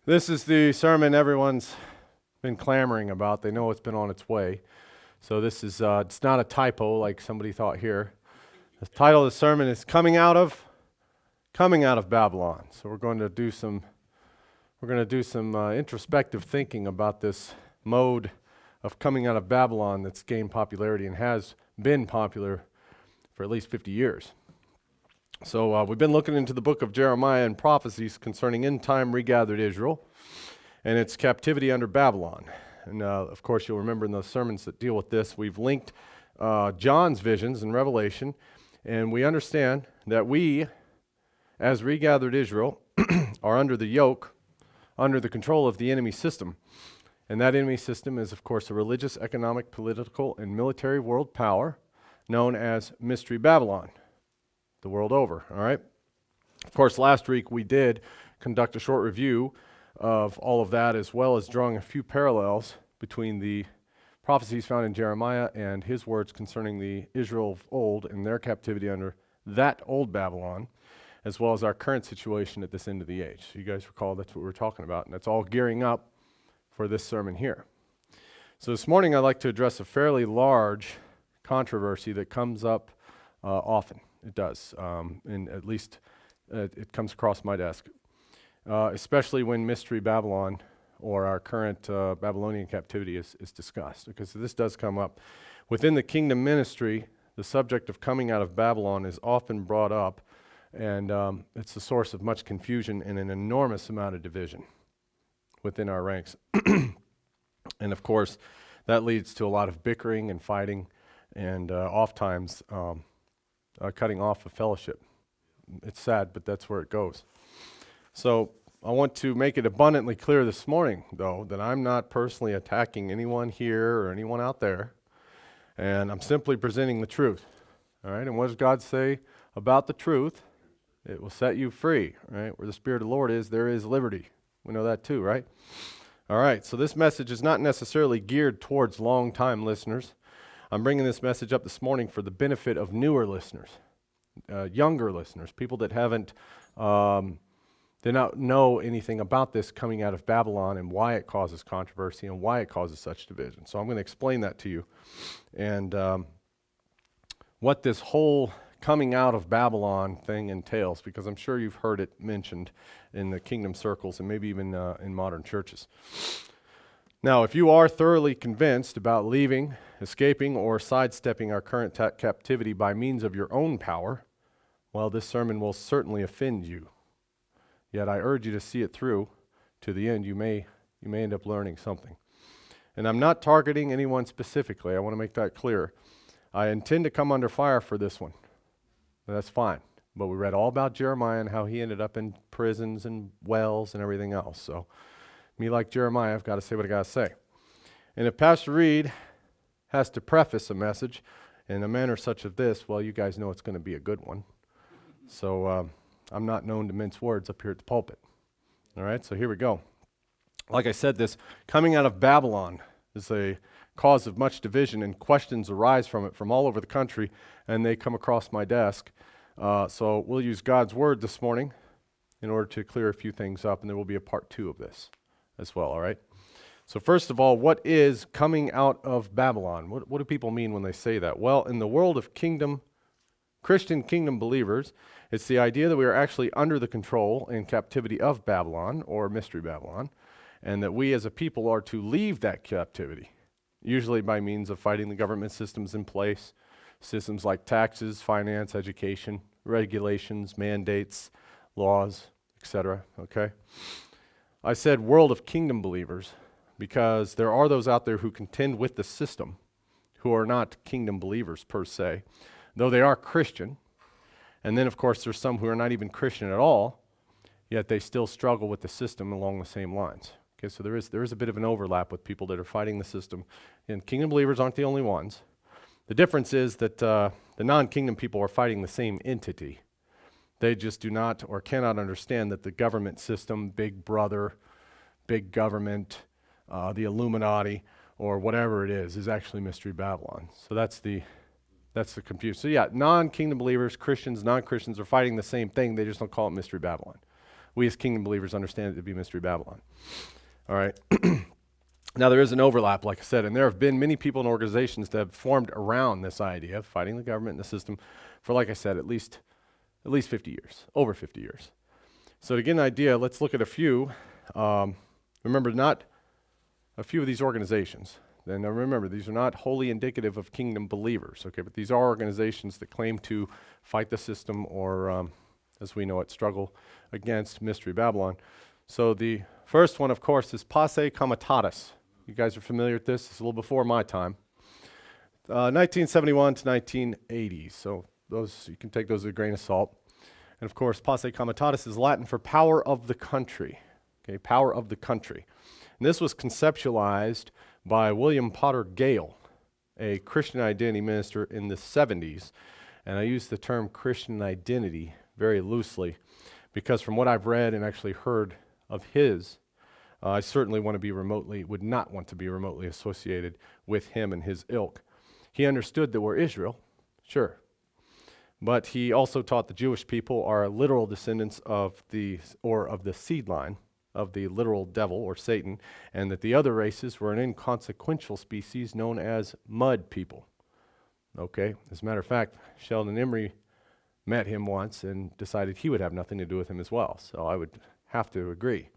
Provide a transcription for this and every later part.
This is the sermon everyone's been clamoring about. They know it's been on its way. So this is, it's not a typo like somebody thought here. The title of the sermon is Coming Out of Babylon. So we're going to do some introspective thinking about this mode of coming out of Babylon that's gained popularity and has been popular for at least 50 years. So we've been looking into the book of Jeremiah and prophecies concerning end-time regathered Israel and its captivity under Babylon. And of course, you'll remember in those sermons that deal with this, we've linked John's visions in Revelation, and we understand that we, as regathered Israel, are under the yoke, under the control of the enemy system. And that enemy system is, of course, a religious, economic, political, and military world power known as Mystery Babylon. The world over, all right? Of course, last week we did conduct a short review of all of that, as well as drawing a few parallels between the prophecies found in Jeremiah and his words concerning the Israel of old and their captivity under that old Babylon, as well as our current situation at this end of the age. So you guys recall that's what we're talking about, and that's all gearing up for this sermon here. So this morning I'd like to address a fairly large controversy that comes up often. It does, and at least it comes across my desk, especially when Mystery Babylon or our current Babylonian captivity is discussed, because this does come up. Within the kingdom ministry, the subject of coming out of Babylon is often brought up, and it's a source of much confusion and an enormous amount of division within our ranks. And of course, that leads to a lot of bickering and fighting, and oftentimes cutting off of fellowship. It's sad, but that's where it goes. So I want to make it abundantly clear this morning, though, that I'm not personally attacking anyone here or anyone out there, and I'm simply presenting the truth. All right, and what does God say about the truth? It will set you free, right? Where the Spirit of the Lord is, there is liberty. We know that too, right? All right, so this message is not necessarily geared towards long-time listeners. I'm bringing this message up this morning for the benefit of newer listeners, younger listeners, people that did not know anything about this coming out of Babylon and why it causes controversy and why it causes such division. So I'm going to explain that to you and what this whole coming out of Babylon thing entails, because I'm sure you've heard it mentioned in the kingdom circles and maybe even in modern churches. Now, if you are thoroughly convinced about leaving, escaping, or sidestepping our current captivity by means of your own power, well, this sermon will certainly offend you. Yet I urge you to see it through to the end. You may end up learning something. And I'm not targeting anyone specifically. I want to make that clear. I intend to come under fire for this one. That's fine. But we read all about Jeremiah and how he ended up in prisons and wells and everything else. So me, like Jeremiah, I've got to say what I got to say. And if Pastor Reed has to preface a message in a manner such as this, well, you guys know it's going to be a good one. So I'm not known to mince words up here at the pulpit. All right, so here we go. Like I said, this coming out of Babylon is a cause of much division, and questions arise from it from all over the country, and they come across my desk. So we'll use God's word this morning in order to clear a few things up, and there will be a part 2 of this as well, all right? So first of all, what is coming out of Babylon? What do people mean when they say that? Well, in the world of Christian kingdom believers, it's the idea that we are actually under the control and captivity of Babylon, or Mystery Babylon, and that we as a people are to leave that captivity, usually by means of fighting the government systems in place, systems like taxes, finance, education, regulations, mandates, laws, etc., okay? I said world of kingdom believers because there are those out there who contend with the system who are not kingdom believers per se, though they are Christian. And then, of course, there's some who are not even Christian at all, yet they still struggle with the system along the same lines. Okay, so there is a bit of an overlap with people that are fighting the system. And kingdom believers aren't the only ones. The difference is that the non-kingdom people are fighting the same entity. They just do not or cannot understand that the government system, big brother, big government, the Illuminati, or whatever it is actually Mystery Babylon. So that's the confusion. So yeah, non-kingdom believers, Christians, non-Christians are fighting the same thing. They just don't call it Mystery Babylon. we as kingdom believers understand it to be Mystery Babylon. All right. Now, there is an overlap, like I said, and there have been many people and organizations that have formed around this idea of fighting the government and the system for, like I said, at least 50 years, over 50 years. So to get an idea, let's look at a few. Remember, not a few of these organizations. And remember, these are not wholly indicative of kingdom believers, okay? But these are organizations that claim to fight the system or, as we know it, struggle against Mystery Babylon. So the first one, of course, is Posse Comitatus. You guys are familiar with this? It's a little before my time. 1971 to 1980. So those, you can take those with a grain of salt. And of course, Posse Comitatus is Latin for power of the country. Okay, power of the country. And this was conceptualized by William Potter Gale, a Christian identity minister in the 70s. And I use the term Christian identity very loosely because from what I've read and actually heard of his, I certainly would not want to be remotely associated with him and his ilk. He understood that we're Israel, sure, but he also taught the Jewish people are literal descendants of the seed line of the literal devil or Satan, and that the other races were an inconsequential species known as mud people. Okay, as a matter of fact, Sheldon Emery met him once and decided he would have nothing to do with him as well, so I would have to agree.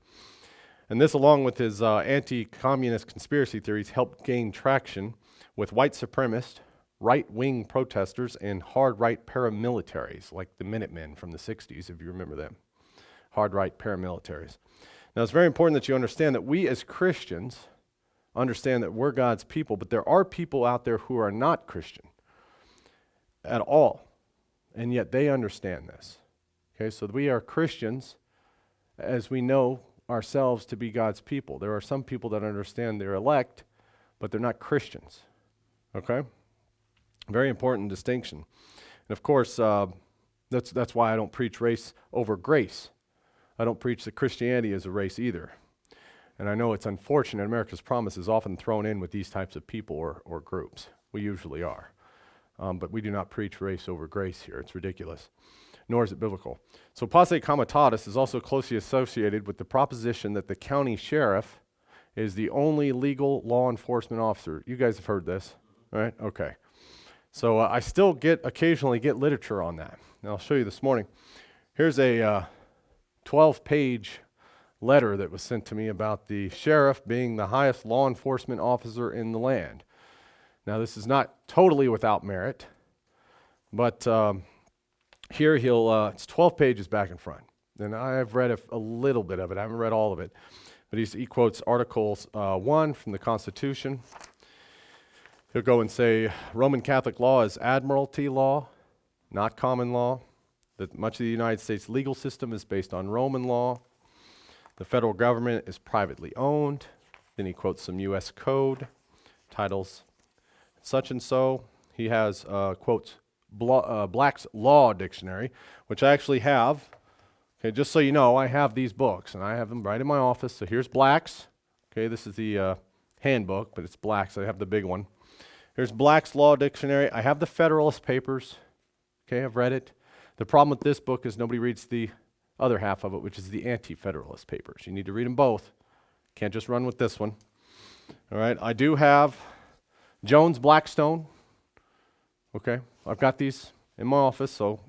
And this, along with his anti-communist conspiracy theories, helped gain traction with white supremacist, right-wing protesters, and hard-right paramilitaries, like the Minutemen from the 60s, if you remember them. Hard-right paramilitaries. Now, it's very important that you understand that we as Christians understand that we're God's people, but there are people out there who are not Christian at all, and yet they understand this. Okay, so we are Christians as we know ourselves to be God's people. There are some people that understand they're elect, but they're not Christians. Okay? Very important distinction. And of course, that's why I don't preach race over grace. I don't preach that Christianity is a race either. And I know it's unfortunate. America's Promise is often thrown in with these types of people or groups. We usually are. But we do not preach race over grace here. It's ridiculous. Nor is it biblical. So Posse Comitatus is also closely associated with the proposition that the county sheriff is the only legal law enforcement officer. You guys have heard this, right? Okay. So I still occasionally get literature on that. And I'll show you this morning. Here's a 12-page letter that was sent to me about the sheriff being the highest law enforcement officer in the land. Now, this is not totally without merit, but here it's 12 pages back and front. And I've read a little bit of it. I haven't read all of it. But he quotes Articles 1 from the Constitution. He'll go and say, Roman Catholic law is admiralty law, not common law. That much of the United States legal system is based on Roman law. The federal government is privately owned. Then he quotes some U.S. code, titles such and so. He has quotes Black's Law Dictionary, which I actually have. Okay, just so you know, I have these books, and I have them right in my office. So here's Black's. Okay, this is the handbook, but it's Black's. I have the big one. Here's Black's Law Dictionary. I have the Federalist Papers. Okay, I've read it. The problem with this book is nobody reads the other half of it, which is the Anti-Federalist Papers. You need to read them both. Can't just run with this one. All right, I do have Jones Blackstone. Okay, I've got these in my office, so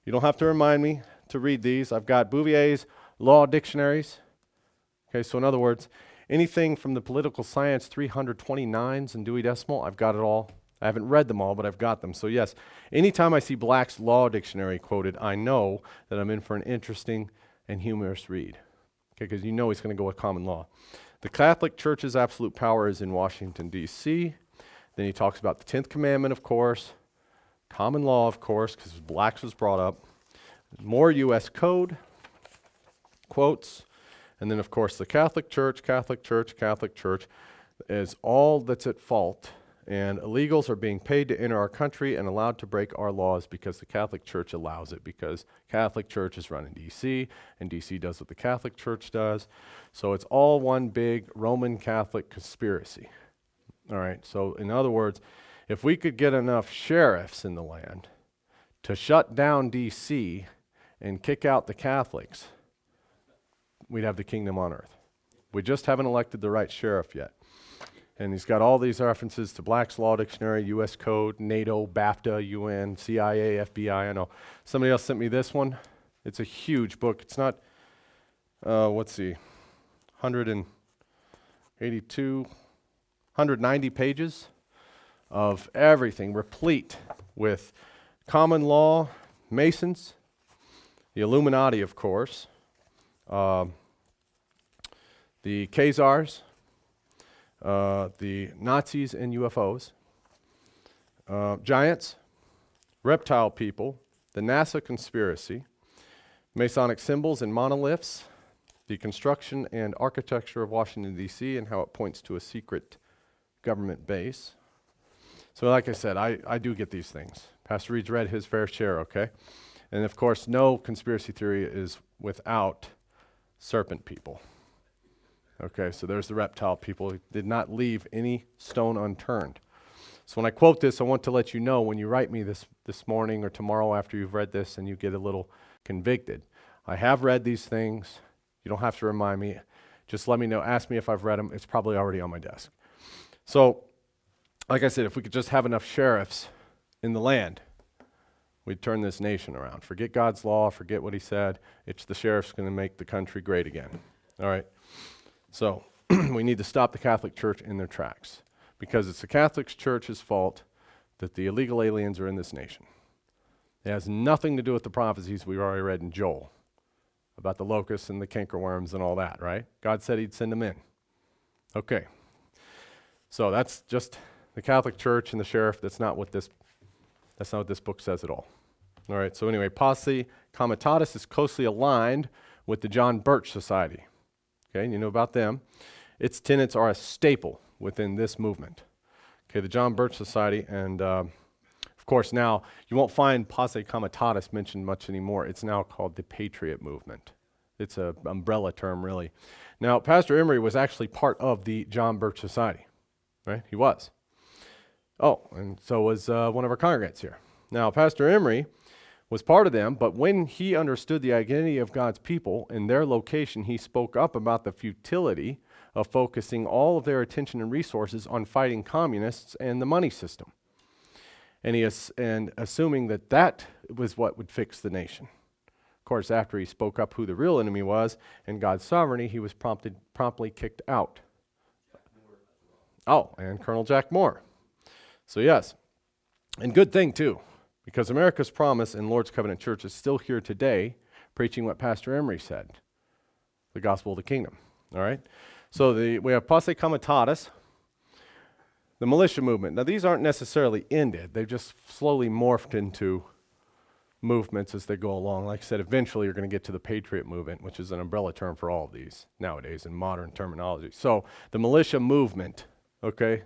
you don't have to remind me to read these. I've got Bouvier's Law Dictionaries. Okay, so in other words, anything from the political science 329s and Dewey Decimal, I've got it all. I haven't read them all, but I've got them. So yes, anytime I see Black's Law Dictionary quoted, I know that I'm in for an interesting and humorous read. Okay, because you know he's going to go with common law. The Catholic Church's absolute power is in Washington, D.C. Then he talks about the 10th commandment, of course. Common law, of course, because Black's was brought up. More U.S. code, quotes. And then, of course, the Catholic Church is all that's at fault. And illegals are being paid to enter our country and allowed to break our laws because the Catholic Church allows it, because Catholic Church is run in D.C., and D.C. does what the Catholic Church does. So it's all one big Roman Catholic conspiracy. All right, so in other words, if we could get enough sheriffs in the land to shut down D.C. and kick out the Catholics, we'd have the kingdom on earth. We just haven't elected the right sheriff yet. And he's got all these references to Black's Law Dictionary, U.S. Code, NATO, BAFTA, UN, CIA, FBI. I know. Somebody else sent me this one. It's a huge book. It's not, 190 pages of everything, replete with common law, Masons, the Illuminati, of course, the Khazars, the Nazis and UFOs, giants, reptile people, the NASA conspiracy, Masonic symbols and monoliths, the construction and architecture of Washington, D.C., and how it points to a secret government base. So like I said, I do get these things. Pastor Reed's read his fair share, okay? And of course, no conspiracy theory is without serpent people. Okay, so there's the reptile people. He did not leave any stone unturned. So when I quote this, I want to let you know when you write me this morning or tomorrow after you've read this and you get a little convicted. I have read these things. You don't have to remind me. Just let me know. Ask me if I've read them. It's probably already on my desk. So, like I said, if we could just have enough sheriffs in the land, we'd turn this nation around. Forget God's law. Forget what he said. It's the sheriff's going to make the country great again. All right. So we need to stop the Catholic Church in their tracks because it's the Catholic Church's fault that the illegal aliens are in this nation. It has nothing to do with the prophecies we've already read in Joel about the locusts and the cankerworms and all that, right? God said he'd send them in. Okay. So that's just the Catholic Church and the sheriff. That's not what this book says at all. All right. So anyway, Posse Comitatus is closely aligned with the John Birch Society. Okay, you know about them. Its tenets are a staple within this movement. Okay, the John Birch Society, and of course now, you won't find Posse Comitatus mentioned much anymore. It's now called the Patriot Movement. It's an umbrella term, really. Now, Pastor Emery was actually part of the John Birch Society, right? He was. Oh, and so was one of our congregants here. Now, Pastor Emery was part of them, but when he understood the identity of God's people and their location, he spoke up about the futility of focusing all of their attention and resources on fighting communists and the money system. And assuming that was what would fix the nation. Of course, after he spoke up who the real enemy was and God's sovereignty, he was promptly kicked out. Oh, and Colonel Jack Moore. So yes, and good thing too. Because America's Promise and Lord's Covenant Church is still here today, preaching what Pastor Emery said, the gospel of the kingdom. All right? So we have Posse Comitatus, the militia movement. Now, these aren't necessarily ended. They've just slowly morphed into movements as they go along. Like I said, eventually you're going to get to the Patriot movement, which is an umbrella term for all of these nowadays in modern terminology. So the militia movement, okay?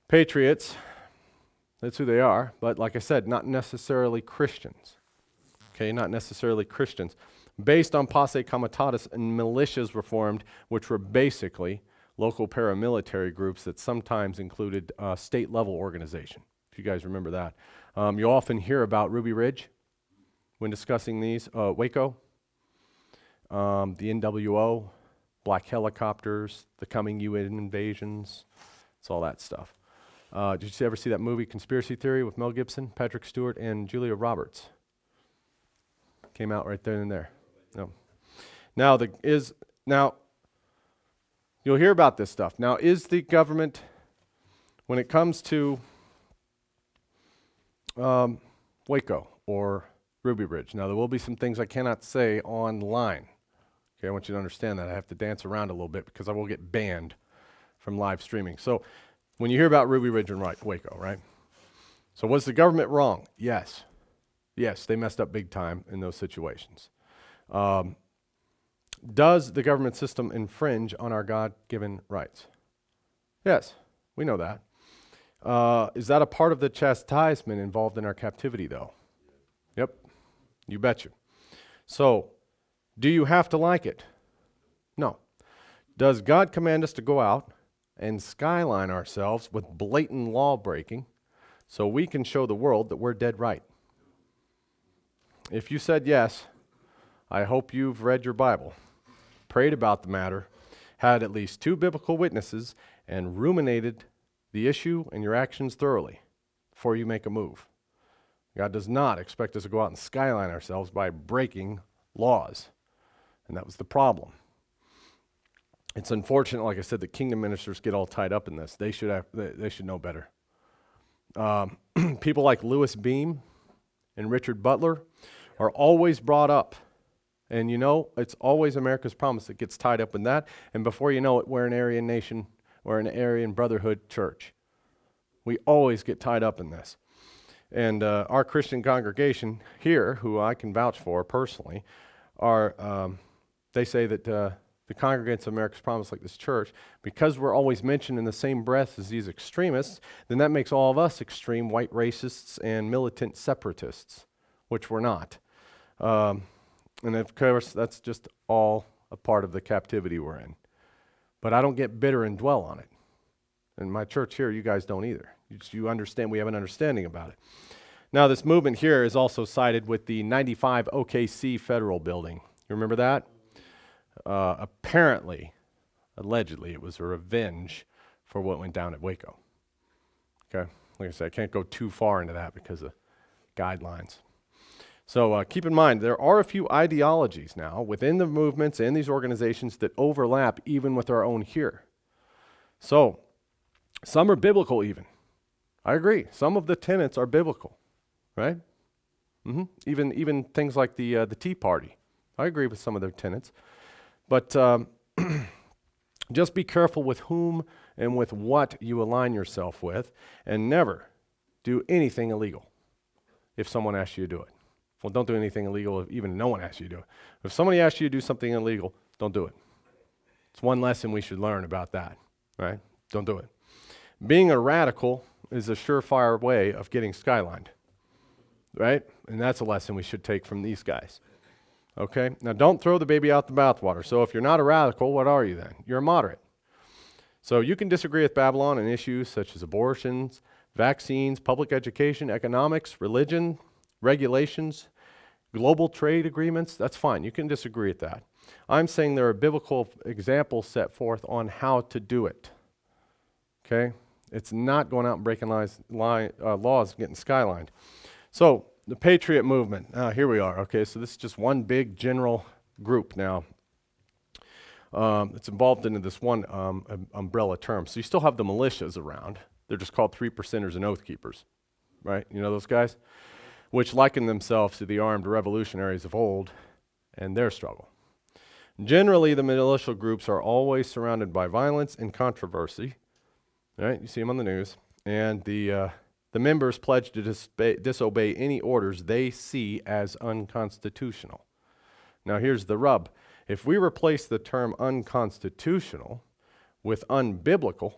Patriots, that's who they are, but like I said, not necessarily Christians. Okay, not necessarily Christians. Based on Posse Comitatus, and militias were formed, which were basically local paramilitary groups that sometimes included state-level organization, if you guys remember that. You often hear about Ruby Ridge when discussing these. Waco, the NWO, black helicopters, the coming UN invasions, it's all that stuff. Did you ever see that movie, Conspiracy Theory, with Mel Gibson, Patrick Stewart, and Julia Roberts? Came out right then and there. No. Now, you'll hear about this stuff. Now, is the government, when it comes to Waco or Ruby Ridge, now there will be some things I cannot say online. Okay, I want you to understand that. I have to dance around a little bit because I will get banned from live streaming. So, when you hear about Ruby Ridge and Waco, right? So was the government wrong? Yes. Yes, they messed up big time in those situations. Does the government system infringe on our God-given rights? Yes, we know that. Is that a part of the chastisement involved in our captivity, though? Yep, you betcha. So, do you have to like it? No. Does God command us to go out and skyline ourselves with blatant law breaking so we can show the world that we're dead right? If you said yes, I hope you've read your Bible, prayed about the matter, had at least 2 biblical witnesses, and ruminated the issue and your actions thoroughly before you make a move. God does not expect us to go out and skyline ourselves by breaking laws. And that was the problem. It's unfortunate, like I said, that kingdom ministers get all tied up in this. They should know better. People like Lewis Beam and Richard Butler are always brought up. And you know, it's always America's Promise that gets tied up in that. And before you know it, we're an Aryan nation, we're an Aryan Brotherhood church. We always get tied up in this. And our Christian congregation here, who I can vouch for personally, they say that the congregants of America's Promise, like this church, because we're always mentioned in the same breath as these extremists, then that makes all of us extreme white racists and militant separatists, which we're not. And of course, that's just all a part of the captivity we're in. But I don't get bitter and dwell on it. And my church here, you guys don't either. You understand, we have an understanding about it. Now, this movement here is also sided with the 95 OKC Federal Building. You remember that? Apparently, allegedly, it was a revenge for what went down at Waco. Okay? Like I said, I can't go too far into that because of guidelines. So keep in mind, there are a few ideologies now within the movements and these organizations that overlap even with our own here. So, some are biblical even. I agree. Some of the tenets are biblical, right? Even things like the Tea Party. I agree with some of their tenets. But just be careful with whom and with what you align yourself with, and never do anything illegal if someone asks you to do it. Well, don't do anything illegal if even no one asks you to do it. If somebody asks you to do something illegal, don't do it. It's one lesson we should learn about that, right? Don't do it. Being a radical is a surefire way of getting skylined, right? And that's a lesson we should take from these guys. Okay? Now, don't throw the baby out the bathwater. So if you're not a radical, what are you then? You're a moderate. So you can disagree with Babylon on issues such as abortions, vaccines, public education, economics, religion, regulations, global trade agreements. That's fine. You can disagree with that. I'm saying there are biblical examples set forth on how to do it. Okay? It's not going out and breaking laws and getting skylined. So, the Patriot movement. Here we are. Okay, so this is just one big general group now. It's involved into this one umbrella term. So you still have the militias around. They're just called 3%ers and Oath Keepers. Right? You know those guys? Which liken themselves to the armed revolutionaries of old and their struggle. Generally, the militia groups are always surrounded by violence and controversy. Right? You see them on the news. And the members pledge to disobey any orders they see as unconstitutional. Now here's the rub. If we replace the term unconstitutional with unbiblical,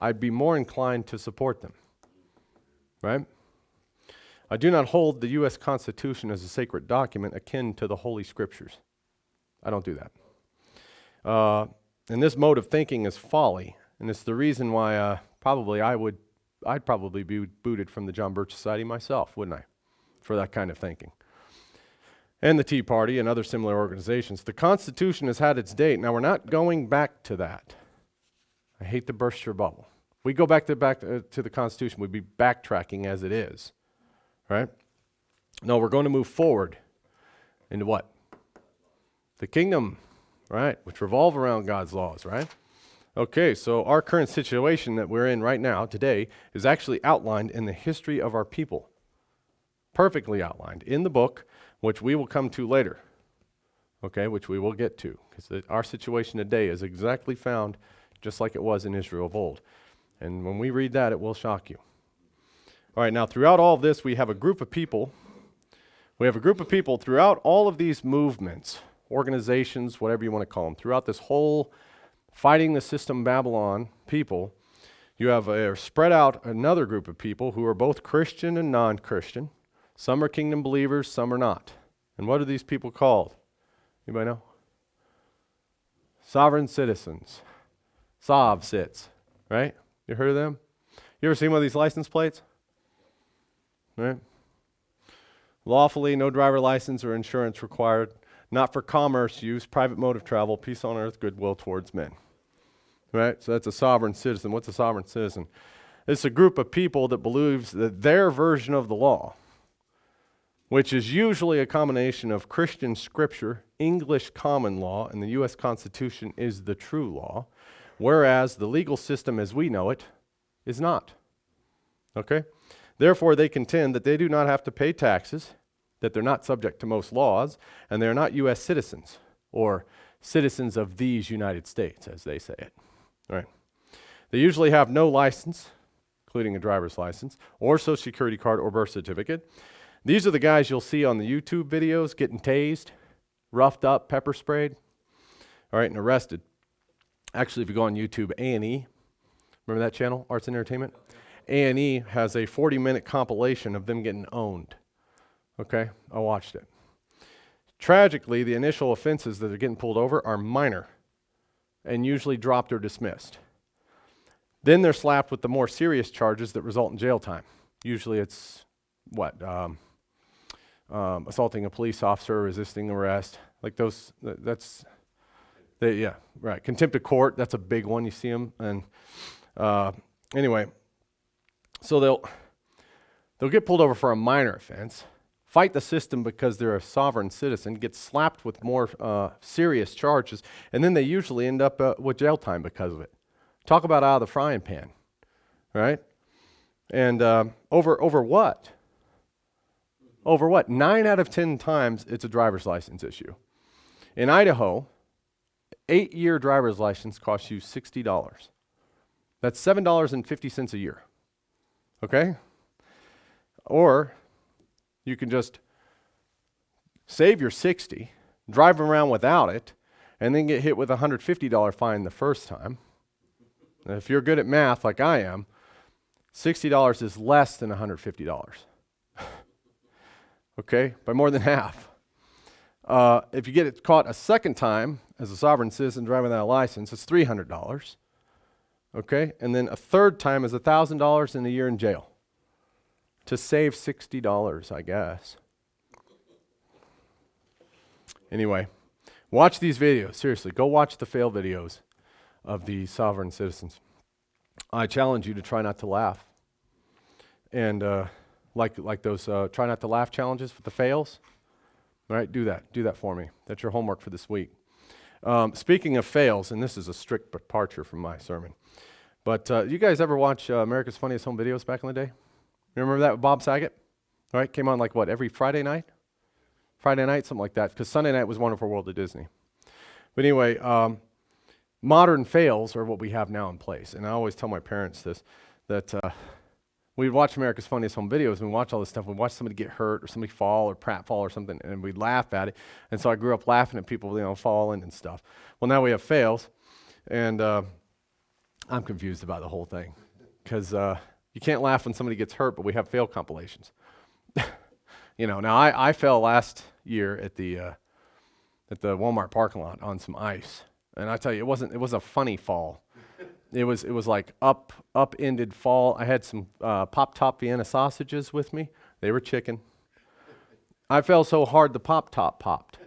I'd be more inclined to support them. Right? I do not hold the U.S. Constitution as a sacred document akin to the Holy Scriptures. I don't do that. And this mode of thinking is folly, and it's the reason why I'd probably be booted from the John Birch Society myself, wouldn't I, for that kind of thinking. And the Tea Party and other similar organizations. The Constitution has had its date. Now, we're not going back to that. I hate to burst your bubble. If we go back to the Constitution, we'd be backtracking as it is, right? No, we're going to move forward into what? The kingdom, right, which revolve around God's laws, right? Okay, so our current situation that we're in right now, today, is actually outlined in the history of our people. Perfectly outlined in the book, which we will come to later. Okay, which we will get to. Because our situation today is exactly found just like it was in Israel of old. And when we read that, it will shock you. All right, now throughout all of this, we have a group of people. We have a group of people throughout all of these movements, organizations, whatever you want to call them, throughout this whole fighting the system Babylon people, you have spread out another group of people who are both Christian and non-Christian. Some are kingdom believers, some are not. And what are these people called? Anybody know? Sovereign citizens. Sov-cits, right? You heard of them? You ever seen one of these license plates? Right? Lawfully, no driver license or insurance required. not for commerce use, private mode of travel, peace on earth, goodwill towards men. Right? So that's a sovereign citizen. What's a sovereign citizen? It's a group of people that believes that their version of the law, which is usually a combination of Christian scripture, English common law, and the U.S. Constitution is the true law, whereas the legal system as we know it is not. Okay? Therefore, they contend that they do not have to pay taxes, that they're not subject to most laws, and they're not U.S. citizens, or citizens of these United States, as they say it. All right? They usually have no license, including a driver's license, or social security card, or birth certificate. These are the guys you'll see on the YouTube videos getting tased, roughed up, pepper sprayed, all right, and arrested. Actually, if you go on YouTube, A&E, remember that channel, Arts and Entertainment? A&E has a 40-minute compilation of them getting owned. Okay, I watched it. Tragically, the initial offenses that are getting pulled over are minor and usually dropped or dismissed. Then they're slapped with the more serious charges that result in jail time. Usually it's, assaulting a police officer, resisting arrest, like those, contempt of court, that's a big one, you see them. And anyway, so they'll get pulled over for a minor offense, fight the system because they're a sovereign citizen, get slapped with more serious charges, and then they usually end up with jail time because of it. Talk about out of the frying pan, right? And over what? Over what? 9 out of 10 times it's a driver's license issue. In Idaho, 8-year driver's license costs you $60. That's $7.50 a year. Okay? Or you can just save your $60, drive around without it, and then get hit with a $150 fine the first time. And if you're good at math like I am, $60 is less than $150. Okay? By more than half. If you get it caught a second time as a sovereign citizen driving without a license, it's $300. Okay? And then a third time is $1,000 and a year in jail. To save $60, I guess. Anyway, watch these videos. Seriously, go watch the fail videos of the sovereign citizens. I challenge you to try not to laugh. And like those try not to laugh challenges with the fails. All right, do that for me. That's your homework for this week. Speaking of fails, and this is a strict departure from my sermon, but you guys ever watch America's Funniest Home Videos back in the day? You remember that with Bob Saget? All right, came on like what, every Friday night? Friday night, something like that, because Sunday night was Wonderful World of Disney. But anyway, modern fails are what we have now in place. And I always tell my parents this, that we'd watch America's Funniest Home Videos, and we watch all this stuff. We'd watch somebody get hurt or somebody fall or pratfall or something, and we'd laugh at it. And so I grew up laughing at people, falling and stuff. Well, now we have fails, and I'm confused about the whole thing, because you can't laugh when somebody gets hurt, but we have fail compilations. Now I fell last year at the Walmart parking lot on some ice, and I tell you, it was a funny fall. It was like upended fall. I had some pop-top Vienna sausages with me. They were chicken. I fell so hard the pop-top popped.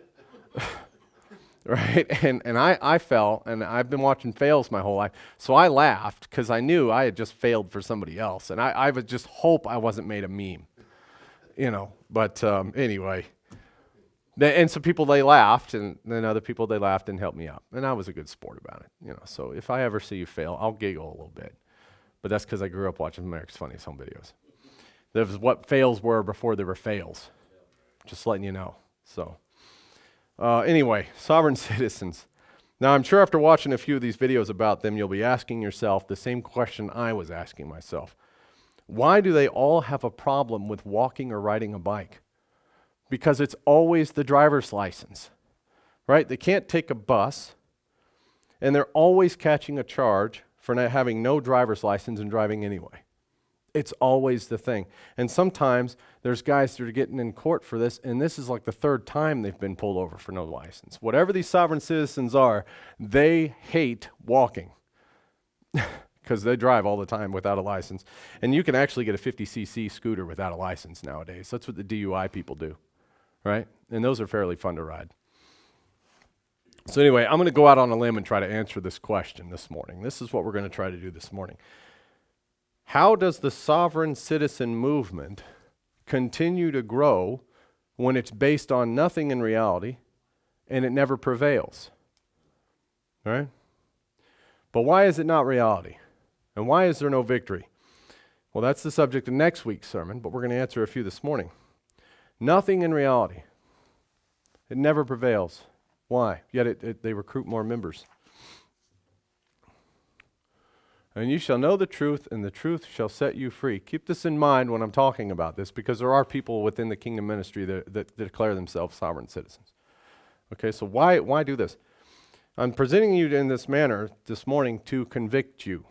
Right? And I fell, and I've been watching fails my whole life. So I laughed because I knew I had just failed for somebody else. And I would just hope I wasn't made a meme. But anyway. And some people, they laughed, and then other people, they laughed and helped me out. And I was a good sport about it. So if I ever see you fail, I'll giggle a little bit. But that's because I grew up watching America's Funniest Home Videos. That was what fails were before there were fails. Just letting you know. So anyway, sovereign citizens. Now, I'm sure after watching a few of these videos about them, you'll be asking yourself the same question I was asking myself. Why do they all have a problem with walking or riding a bike? Because it's always the driver's license, right? They can't take a bus, and they're always catching a charge for not having no driver's license and driving anyway. It's always the thing. And sometimes there's guys that are getting in court for this, and this is like the third time they've been pulled over for no license. Whatever these sovereign citizens are, they hate walking because they drive all the time without a license. And you can actually get a 50cc scooter without a license nowadays. That's what the DUI people do, right? And those are fairly fun to ride. So anyway, I'm going to go out on a limb and try to answer this question this morning. This is what we're going to try to do this morning. How does the sovereign citizen movement continue to grow when it's based on nothing in reality and it never prevails? All right? But why is it not reality? And why is there no victory? Well, that's the subject of next week's sermon, but we're going to answer a few this morning. Nothing in reality. It never prevails. Why? Yet they recruit more members. And you shall know the truth, and the truth shall set you free. Keep this in mind when I'm talking about this, because there are people within the kingdom ministry that declare themselves sovereign citizens. Okay, so why do this? I'm presenting you in this manner this morning to convict you.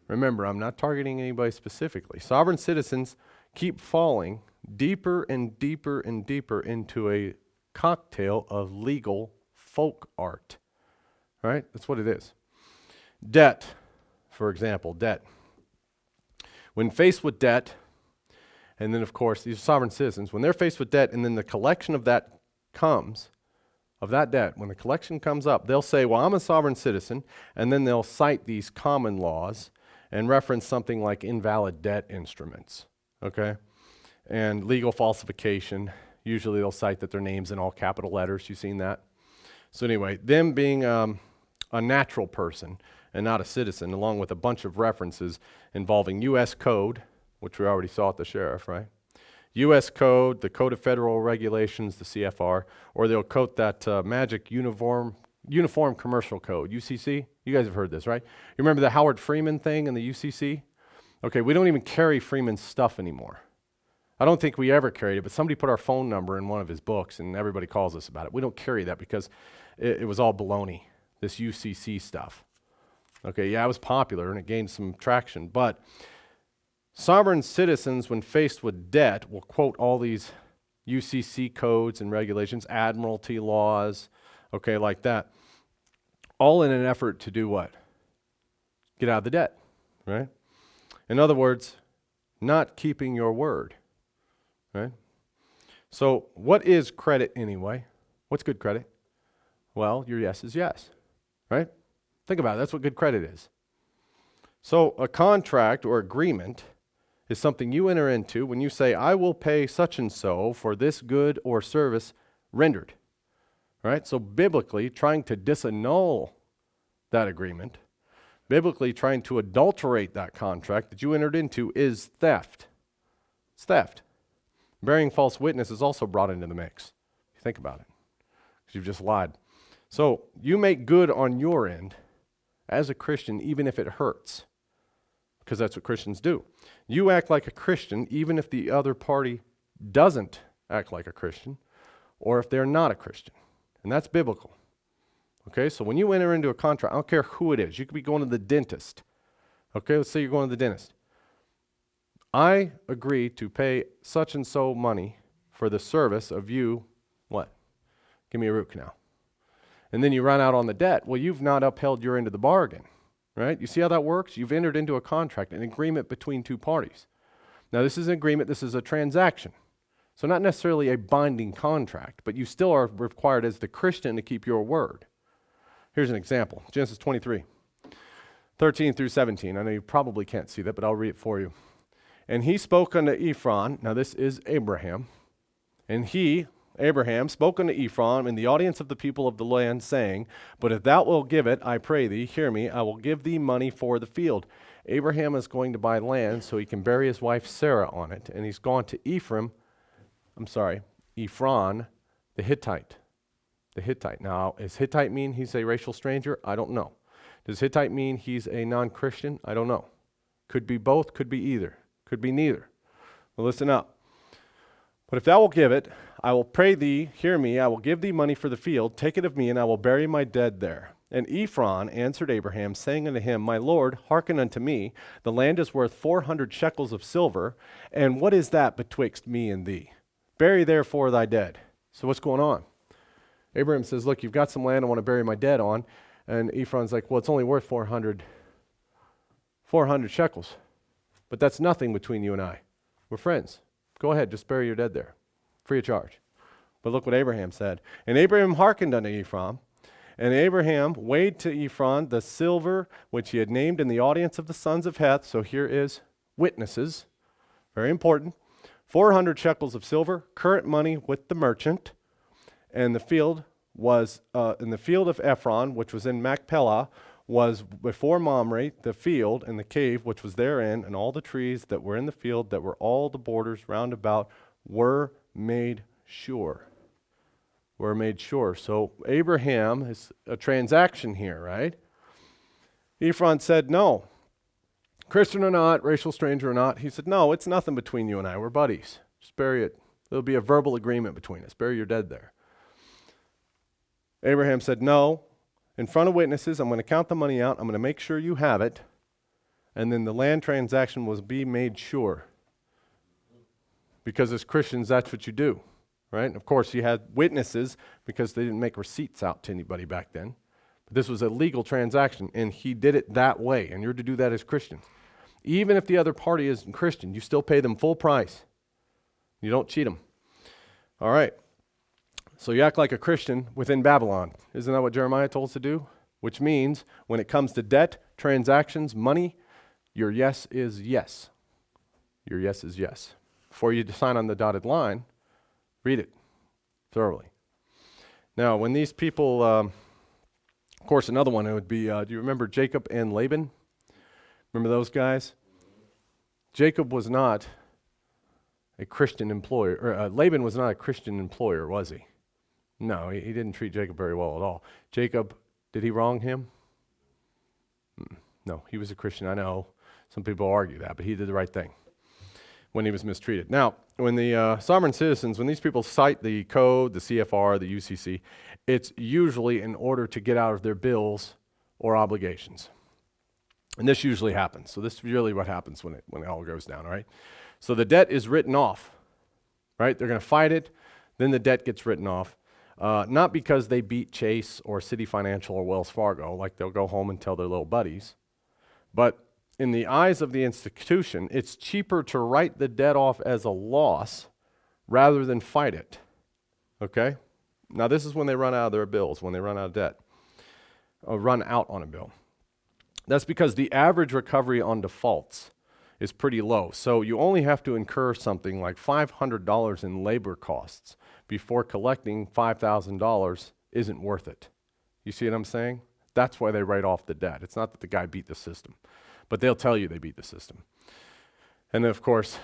Remember, I'm not targeting anybody specifically. Sovereign citizens keep falling deeper and deeper and deeper into a cocktail of legal folk art. All right? That's what it is. Debt, for example, debt. When faced with debt, and then of course these sovereign citizens, when they're faced with debt and then the collection of that comes, of that debt, when the collection comes up, they'll say, well, I'm a sovereign citizen, and then they'll cite these common laws and reference something like invalid debt instruments, okay? And legal falsification. Usually they'll cite that their name's in all capital letters. You've seen that? So anyway, them being a natural person and not a citizen, along with a bunch of references involving U.S. Code, which we already saw at the sheriff, right? U.S. Code, the Code of Federal Regulations, the CFR, or they'll quote that magic Uniform Commercial Code, UCC. You guys have heard this, right? You remember the Howard Freeman thing in the UCC? Okay, we don't even carry Freeman's stuff anymore. I don't think we ever carried it, but somebody put our phone number in one of his books, and everybody calls us about it. We don't carry that because it was all baloney, this UCC stuff. Okay, yeah, it was popular, and it gained some traction, but sovereign citizens, when faced with debt, will quote all these UCC codes and regulations, admiralty laws, okay, like that, all in an effort to do what? Get out of the debt, right? In other words, not keeping your word, right? So what is credit anyway? What's good credit? Well, your yes is yes, right? Think about it. That's what good credit is. So a contract or agreement is something you enter into when you say, I will pay such and so for this good or service rendered. Right? So biblically, trying to disannul that agreement, biblically trying to adulterate that contract that you entered into is theft. It's theft. Bearing false witness is also brought into the mix. Think about it, because you've just lied. So you make good on your end as a Christian, even if it hurts, because that's what Christians do. You act like a Christian even if the other party doesn't act like a Christian, or if they're not a Christian. And that's biblical. Okay, so when you enter into a contract, I don't care who it is. You could be going to the dentist. Okay, let's say you're going to the dentist. I agree to pay such and so money for the service of you, what? Give me a root canal. And then you run out on the debt. Well, you've not upheld your end of the bargain, right? You see how that works? You've entered into a contract, an agreement between two parties. Now, this is an agreement. This is a transaction. So not necessarily a binding contract, but you still are required as the Christian to keep your word. Here's an example. Genesis 23, 13 through 17. I know you probably can't see that, but I'll read it for you. And he spoke unto Ephron. Now this is Abraham. And he, Abraham, spoke unto Ephron in the audience of the people of the land, saying, But if thou wilt give it, I pray thee, hear me, I will give thee money for the field. Abraham is going to buy land so he can bury his wife Sarah on it. And he's gone to Ephron, the Hittite. The Hittite. Now, does Hittite mean he's a racial stranger? I don't know. Does Hittite mean he's a non-Christian? I don't know. Could be both, could be either. Could be neither. Well, listen up. But if thou wilt give it, I will pray thee, hear me, I will give thee money for the field, take it of me, and I will bury my dead there. And Ephron answered Abraham, saying unto him, My Lord, hearken unto me, the land is worth 400 shekels of silver, and what is that betwixt me and thee? Bury therefore thy dead. So what's going on? Abraham says, look, you've got some land I want to bury my dead on. And Ephron's like, well, it's only worth 400 shekels. But that's nothing between you and I. We're friends. Go ahead, just bury your dead there, free of charge. But look what Abraham said. And Abraham hearkened unto Ephron, And Abraham weighed to Ephron the silver which he had named in the audience of the sons of Heth. So here is witnesses, very important. 400 shekels of silver, current money with the merchant. And the field was, in the field of Ephron, which was in Machpelah, was before Mamre, the field and the cave which was therein, and all the trees that were in the field that were all the borders round about were made sure. Were made sure. So Abraham is a transaction here, right? Ephron said, no. Christian or not, racial stranger or not, he said, no, it's nothing between you and I. We're buddies. Just bury it. There'll be a verbal agreement between us. Bury your dead there. Abraham said, no. In front of witnesses, I'm going to count the money out. I'm going to make sure you have it. And then the land transaction will be made sure. Because as Christians, that's what you do, right? And of course, you had witnesses because they didn't make receipts out to anybody back then. But this was a legal transaction, and he did it that way, and you're to do that as Christians. Even if the other party isn't Christian, you still pay them full price. You don't cheat them. All right. So you act like a Christian within Babylon. Isn't that what Jeremiah told us to do? Which means when it comes to debt, transactions, money, your yes is yes. Your yes is yes. Before you sign on the dotted line, read it thoroughly. Now, when these people, of course, another one, it would be, do you remember Jacob and Laban? Remember those guys? Jacob was not a Christian employer, or Laban was not a Christian employer, was he? No, he didn't treat Jacob very well at all. Jacob, did he wrong him? No, he was a Christian. I know some people argue that, but he did the right thing when he was mistreated. Now, when the sovereign citizens, when these people cite the code, the CFR, the UCC, it's usually in order to get out of their bills or obligations. And this usually happens. So this is really what happens when it all goes down, all right? So the debt is written off, right? They're going to fight it, then the debt gets written off. Not because they beat Chase or City Financial or Wells Fargo, like they'll go home and tell their little buddies, but in the eyes of the institution, it's cheaper to write the debt off as a loss rather than fight it, okay? Now this is when they run out of their bills, when they run out of debt, or run out on a bill. That's because the average recovery on defaults is pretty low. So you only have to incur something like $500 in labor costs before collecting $5,000 isn't worth it. You see what I'm saying? That's why they write off the debt. It's not that the guy beat the system, but they'll tell you they beat the system. And then, of course,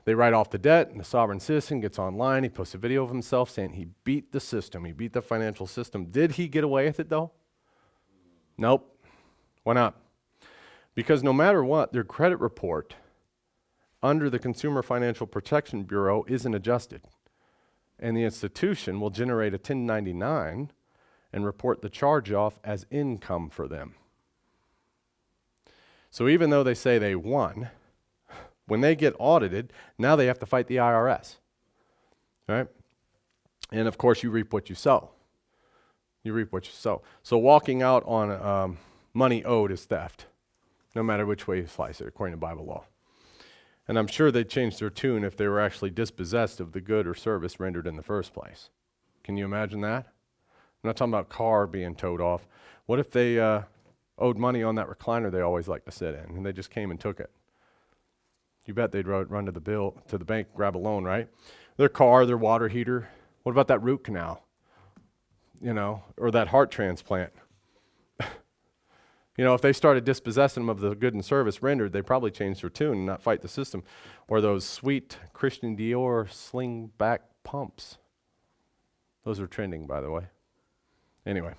they write off the debt, and the sovereign citizen gets online. He posts a video of himself saying he beat the system. He beat the financial system. Did he get away with it, though? Nope. Why not? Because no matter what, their credit report under the Consumer Financial Protection Bureau isn't adjusted. And the institution will generate a 1099 and report the charge-off as income for them. So even though they say they won, when they get audited, now they have to fight the IRS, right? And of course, you reap what you sow. You reap what you sow. So walking out on money owed is theft, no matter which way you slice it, according to Bible law. And I'm sure they'd change their tune if they were actually dispossessed of the good or service rendered in the first place. Can you imagine that? I'm not talking about car being towed off. What if they owed money on that recliner they always like to sit in, and they just came and took it? You bet they'd run to the bank, grab a loan, right? Their car, their water heater. What about that root canal? Or that heart transplant? If they started dispossessing them of the good and service rendered, they'd probably change their tune and not fight the system. Or those sweet Christian Dior sling back pumps. Those are trending, by the way. Anyway.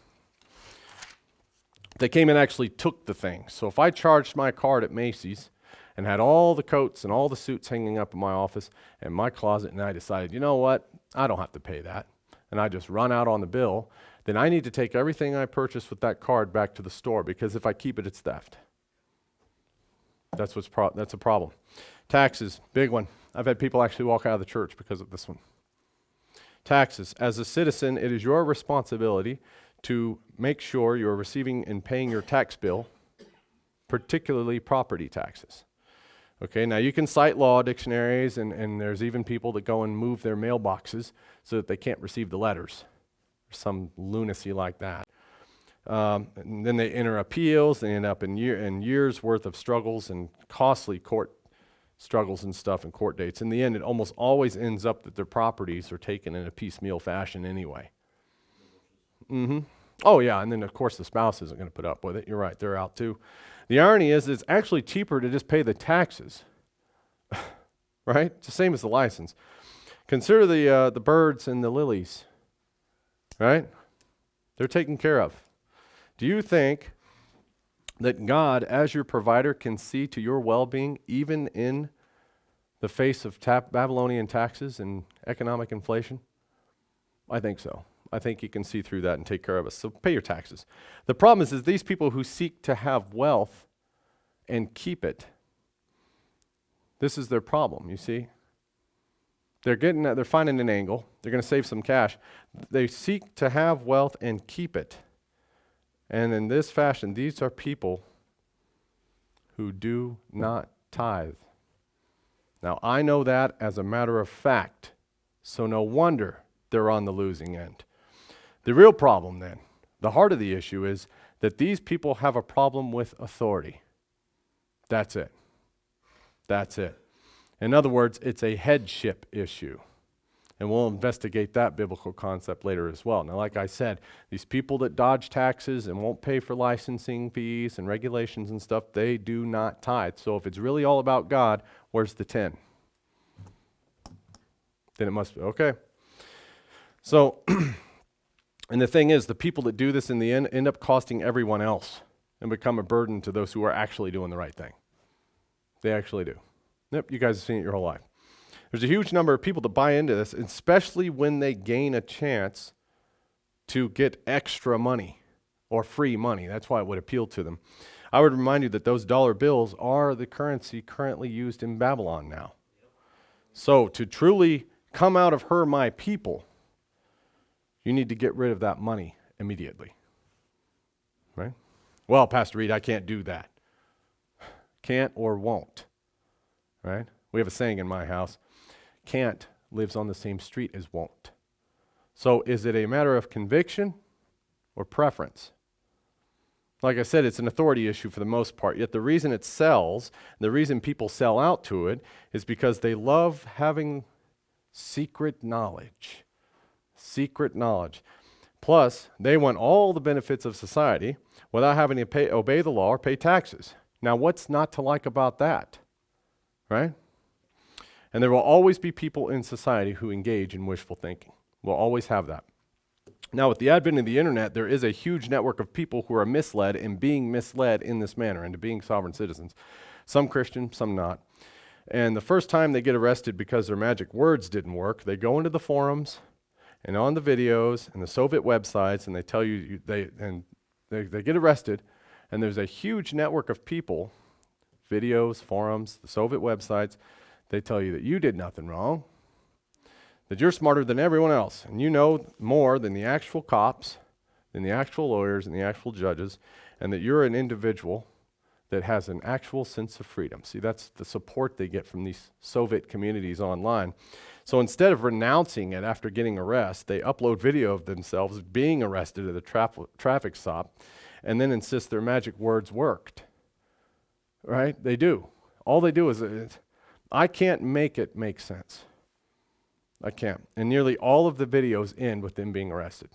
They came and actually took the thing. So if I charged my card at Macy's and had all the coats and all the suits hanging up in my office and my closet, and I decided, you know what, I don't have to pay that, and I just run out on the bill, then I need to take everything I purchased with that card back to the store, because if I keep it, it's theft. That's a problem. Taxes, big one. I've had people actually walk out of the church because of this one. Taxes. As a citizen, it is your responsibility to make sure you're receiving and paying your tax bill, particularly property taxes. Okay, now you can cite law dictionaries, and there's even people that go and move their mailboxes so that they can't receive the letters. Some lunacy like that. And then they enter appeals. They end up in years worth of struggles and costly court struggles and stuff and court dates. In the end, it almost always ends up that their properties are taken in a piecemeal fashion anyway. Mm-hmm. Oh, yeah, and then, of course, the spouse isn't going to put up with it. You're right, they're out too. The irony is it's actually cheaper to just pay the taxes, right? It's the same as the license. Consider the birds and the lilies, right? They're taken care of. Do you think that God, as your provider, can see to your well-being even in the face of Babylonian taxes and economic inflation? I think so. I think he can see through that and take care of us. So pay your taxes. The problem is these people who seek to have wealth and keep it, this is their problem, you see? They're finding an angle. They're going to save some cash. They seek to have wealth and keep it. And in this fashion, these are people who do not tithe. Now, I know that as a matter of fact, so no wonder they're on the losing end. The real problem then, the heart of the issue is that these people have a problem with authority. That's it. That's it. In other words, it's a headship issue. And we'll investigate that biblical concept later as well. Now, like I said, these people that dodge taxes and won't pay for licensing fees and regulations and stuff, they do not tithe. So if it's really all about God, where's the 10? Then it must be. Okay. So, and the thing is, the people that do this in the end up costing everyone else and become a burden to those who are actually doing the right thing. They actually do. Yep, you guys have seen it your whole life. There's a huge number of people that buy into this, especially when they gain a chance to get extra money or free money. That's why it would appeal to them. I would remind you that those dollar bills are the currency currently used in Babylon now. So to truly come out of her, my people, you need to get rid of that money immediately. Right? Well, Pastor Reed, I can't do that. Can't or won't. Right? We have a saying in my house, can't lives on the same street as won't. So is it a matter of conviction or preference? Like I said, it's an authority issue for the most part, yet the reason it sells, the reason people sell out to it, is because they love having secret knowledge. Secret knowledge. Plus, they want all the benefits of society without having to obey the law or pay taxes. Now, what's not to like about that? Right? And there will always be people in society who engage in wishful thinking. We'll always have that. Now, with the advent of the internet, there is a huge network of people who are misled and being misled in this manner into being sovereign citizens. Some Christian, some not. And the first time they get arrested because their magic words didn't work, they go into the forums and on the videos and the Soviet websites, and they tell you, they get arrested, and there's a huge network of people, videos, forums, the Soviet websites. They tell you that you did nothing wrong, that you're smarter than everyone else, and you know more than the actual cops, than the actual lawyers, and the actual judges, and that you're an individual that has an actual sense of freedom. See, that's the support they get from these Soviet communities online. So instead of renouncing it after getting arrested, they upload video of themselves being arrested at a traffic stop, and then insist their magic words worked. Right? They do. All they do is, I can't make it make sense. I can't. And nearly all of the videos end with them being arrested.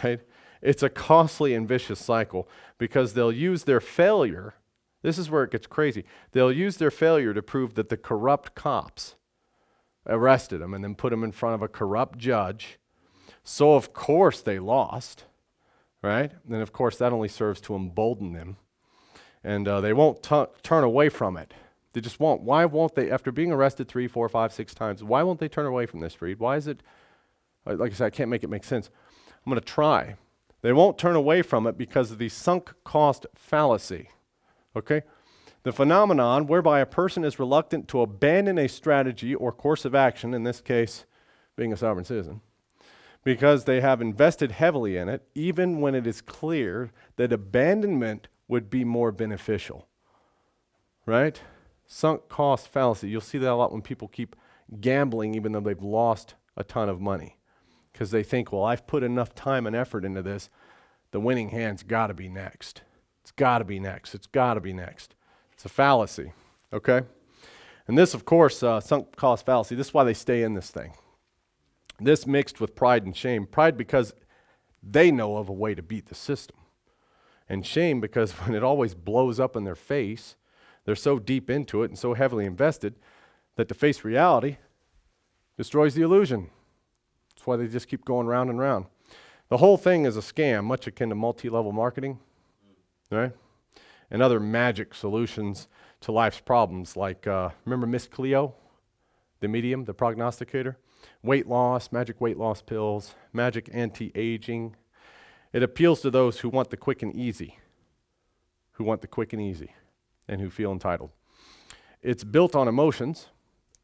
Right? It's a costly and vicious cycle because they'll use their failure. This is where it gets crazy. They'll use their failure to prove that the corrupt cops arrested them and then put them in front of a corrupt judge. So, of course, they lost. Right? And, of course, that only serves to embolden them. And they won't turn away from it. They just won't. Why won't they, after being arrested 3, 4, 5, 6 times, why won't they turn away from this, Reed? Why is it, like I said, I can't make it make sense. I'm going to try. They won't turn away from it because of the sunk cost fallacy. Okay? The phenomenon whereby a person is reluctant to abandon a strategy or course of action, in this case, being a sovereign citizen, because they have invested heavily in it, even when it is clear that abandonment would be more beneficial. Right? Sunk cost fallacy. You'll see that a lot when people keep gambling even though they've lost a ton of money. Because they think, well, I've put enough time and effort into this. the winning hand's got to be next. It's got to be next. It's got to be next. It's a fallacy, okay? And this, of course, sunk cost fallacy, this is why they stay in this thing. This mixed with pride and shame. Pride because they know of a way to beat the system. And shame because when it always blows up in their face, they're so deep into it and so heavily invested that to face reality destroys the illusion. That's why they just keep going round and round. The whole thing is a scam, much akin to multi-level marketing, right? And other magic solutions to life's problems like, remember Miss Cleo, the medium, the prognosticator? Weight loss, magic weight loss pills, magic anti-aging. It appeals to those who want the quick and easy, and who feel entitled. It's built on emotions,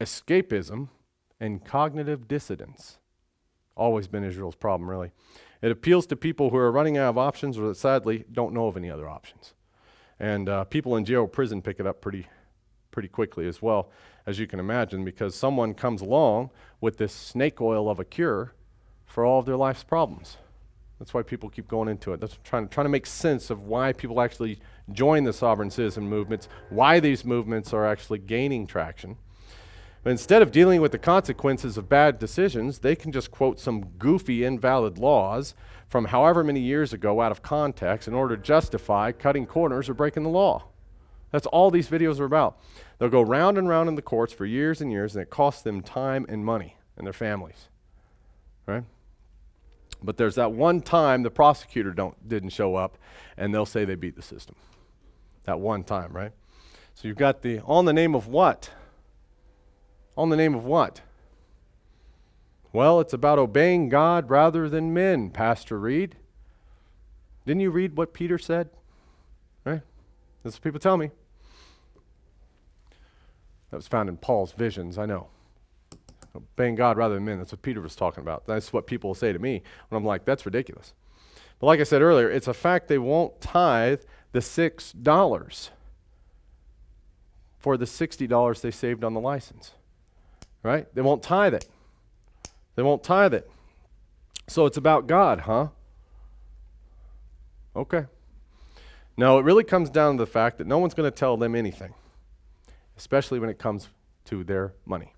escapism, and cognitive dissonance. Always been Israel's problem, really. It appeals to people who are running out of options or that sadly don't know of any other options. And people in jail or prison pick it up pretty quickly as well, as you can imagine, because someone comes along with this snake oil of a cure for all of their life's problems. That's why people keep going into it. That's trying to make sense of why people actually join the sovereign citizen movements, why these movements are actually gaining traction. But instead of dealing with the consequences of bad decisions, they can just quote some goofy, invalid laws from however many years ago out of context in order to justify cutting corners or breaking the law. That's all these videos are about. They'll go round and round in the courts for years and years, and it costs them time and money and their families, right? But there's that one time the prosecutor didn't show up, and they'll say they beat the system. That one time, right? So you've got the, all in the name of what? All in the name of what? Well, it's about obeying God rather than men, Pastor Reed. Didn't you read what Peter said? Right? That's what people tell me. That was found in Paul's visions, I know. Obeying God rather than men, that's what Peter was talking about. That's what people will say to me when I'm like, that's ridiculous. But like I said earlier, it's a fact they won't tithe the $6 for the $60 they saved on the license. Right? They won't tithe it. They won't tithe it. So it's about God, huh? Okay. No, it really comes down to the fact that no one's going to tell them anything, especially when it comes to their money.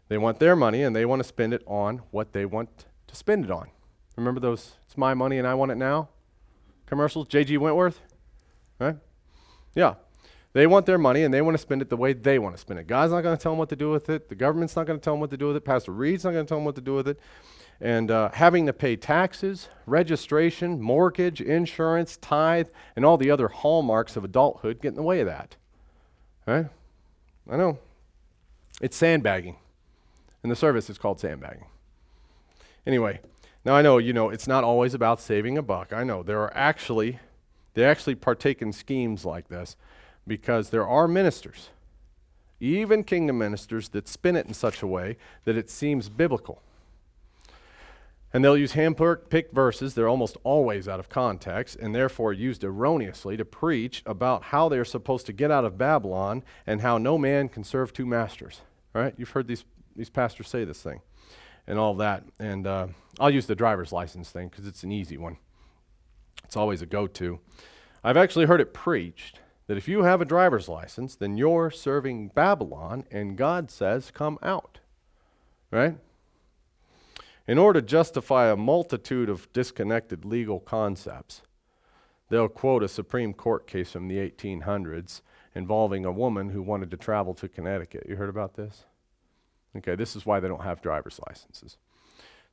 They want their money, and they want to spend it on what they want to spend it on. Remember those, it's my money and I want it now commercials? J.G. Wentworth, right? Yeah. They want their money, and they want to spend it the way they want to spend it. God's not going to tell them what to do with it. The government's not going to tell them what to do with it. Pastor Reed's not going to tell them what to do with it. And having to pay taxes, registration, mortgage, insurance, tithe, and all the other hallmarks of adulthood get in the way of that. Right? I know. It's sandbagging. In the service, it's called sandbagging. Anyway, now I know, it's not always about saving a buck. I know. They actually partake in schemes like this because there are ministers, even kingdom ministers, that spin it in such a way that it seems biblical. And they'll use hand-picked verses. They're almost always out of context and therefore used erroneously to preach about how they're supposed to get out of Babylon and how no man can serve two masters. Right? You've heard these pastors say this thing and all that. And I'll use the driver's license thing because it's an easy one. It's always a go-to. I've actually heard it preached that if you have a driver's license, then you're serving Babylon, and God says, come out. Right? In order to justify a multitude of disconnected legal concepts, they'll quote a Supreme Court case from the 1800s involving a woman who wanted to travel to Connecticut. You heard about this? Okay, this is why they don't have driver's licenses.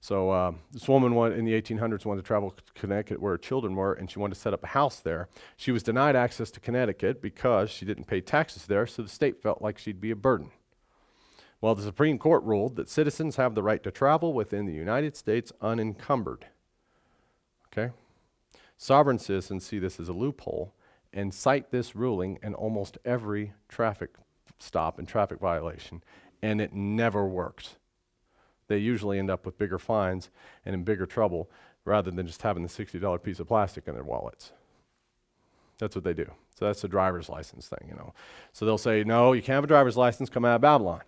So this woman in the 1800s wanted to travel to Connecticut where her children were, and she wanted to set up a house there. She was denied access to Connecticut because she didn't pay taxes there, so the state felt like she'd be a burden. Well, the Supreme Court ruled that citizens have the right to travel within the United States unencumbered. Okay? Sovereign citizens see this as a loophole and cite this ruling in almost every traffic stop and traffic violation, and it never works. They usually end up with bigger fines and in bigger trouble rather than just having the $60 piece of plastic in their wallets. That's what they do. So that's the driver's license thing, So they'll say, no, you can't have a driver's license, come out of Babylon.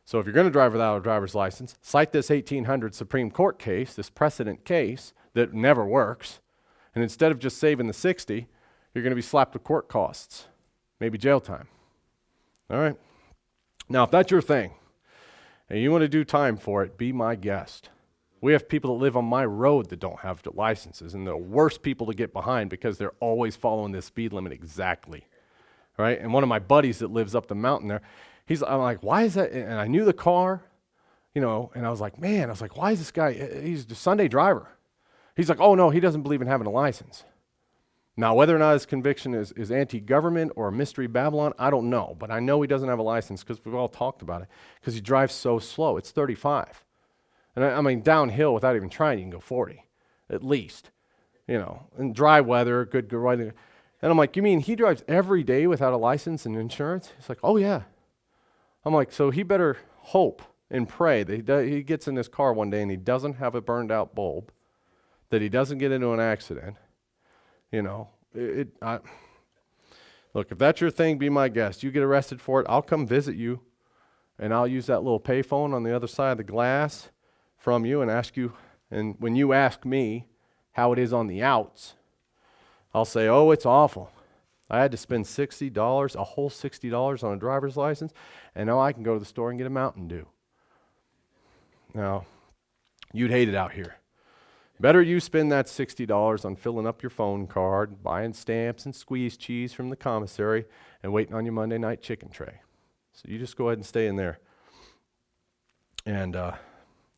So if you're going to drive without a driver's license, cite this 1800 Supreme Court case, this precedent case that never works, And instead of just saving the 60, you're going to be slapped with court costs, maybe jail time. All right? Now, if that's your thing, and you want to do time for it, be my guest. We have people that live on my road that don't have licenses, and they're the worst people to get behind because they're always following the speed limit exactly. Right? And one of my buddies that lives up the mountain there, I'm like, why is that? And I knew the car, and I was like, why is this guy, he's a Sunday driver. He's like, oh no, he doesn't believe in having a license. Now, whether or not his conviction is anti-government or a mystery Babylon, I don't know. But I know he doesn't have a license because we've all talked about it, because he drives so slow. It's 35. And I mean, downhill without even trying, you can go 40, at least. In dry weather, good weather. And I'm like, you mean he drives every day without a license and insurance? He's like, oh yeah. I'm like, so he better hope and pray that he gets in his car one day and he doesn't have a burned out bulb, that he doesn't get into an accident. Look, if that's your thing, be my guest. You get arrested for it, I'll come visit you, and I'll use that little payphone on the other side of the glass from you and ask you, and when you ask me how it is on the outs, I'll say, oh, it's awful. I had to spend $60, a whole $60 on a driver's license, and now I can go to the store and get a Mountain Dew. Now, you'd hate it out here. Better you spend that $60 on filling up your phone card, buying stamps and squeeze cheese from the commissary, and waiting on your Monday night chicken tray. So you just go ahead and stay in there. And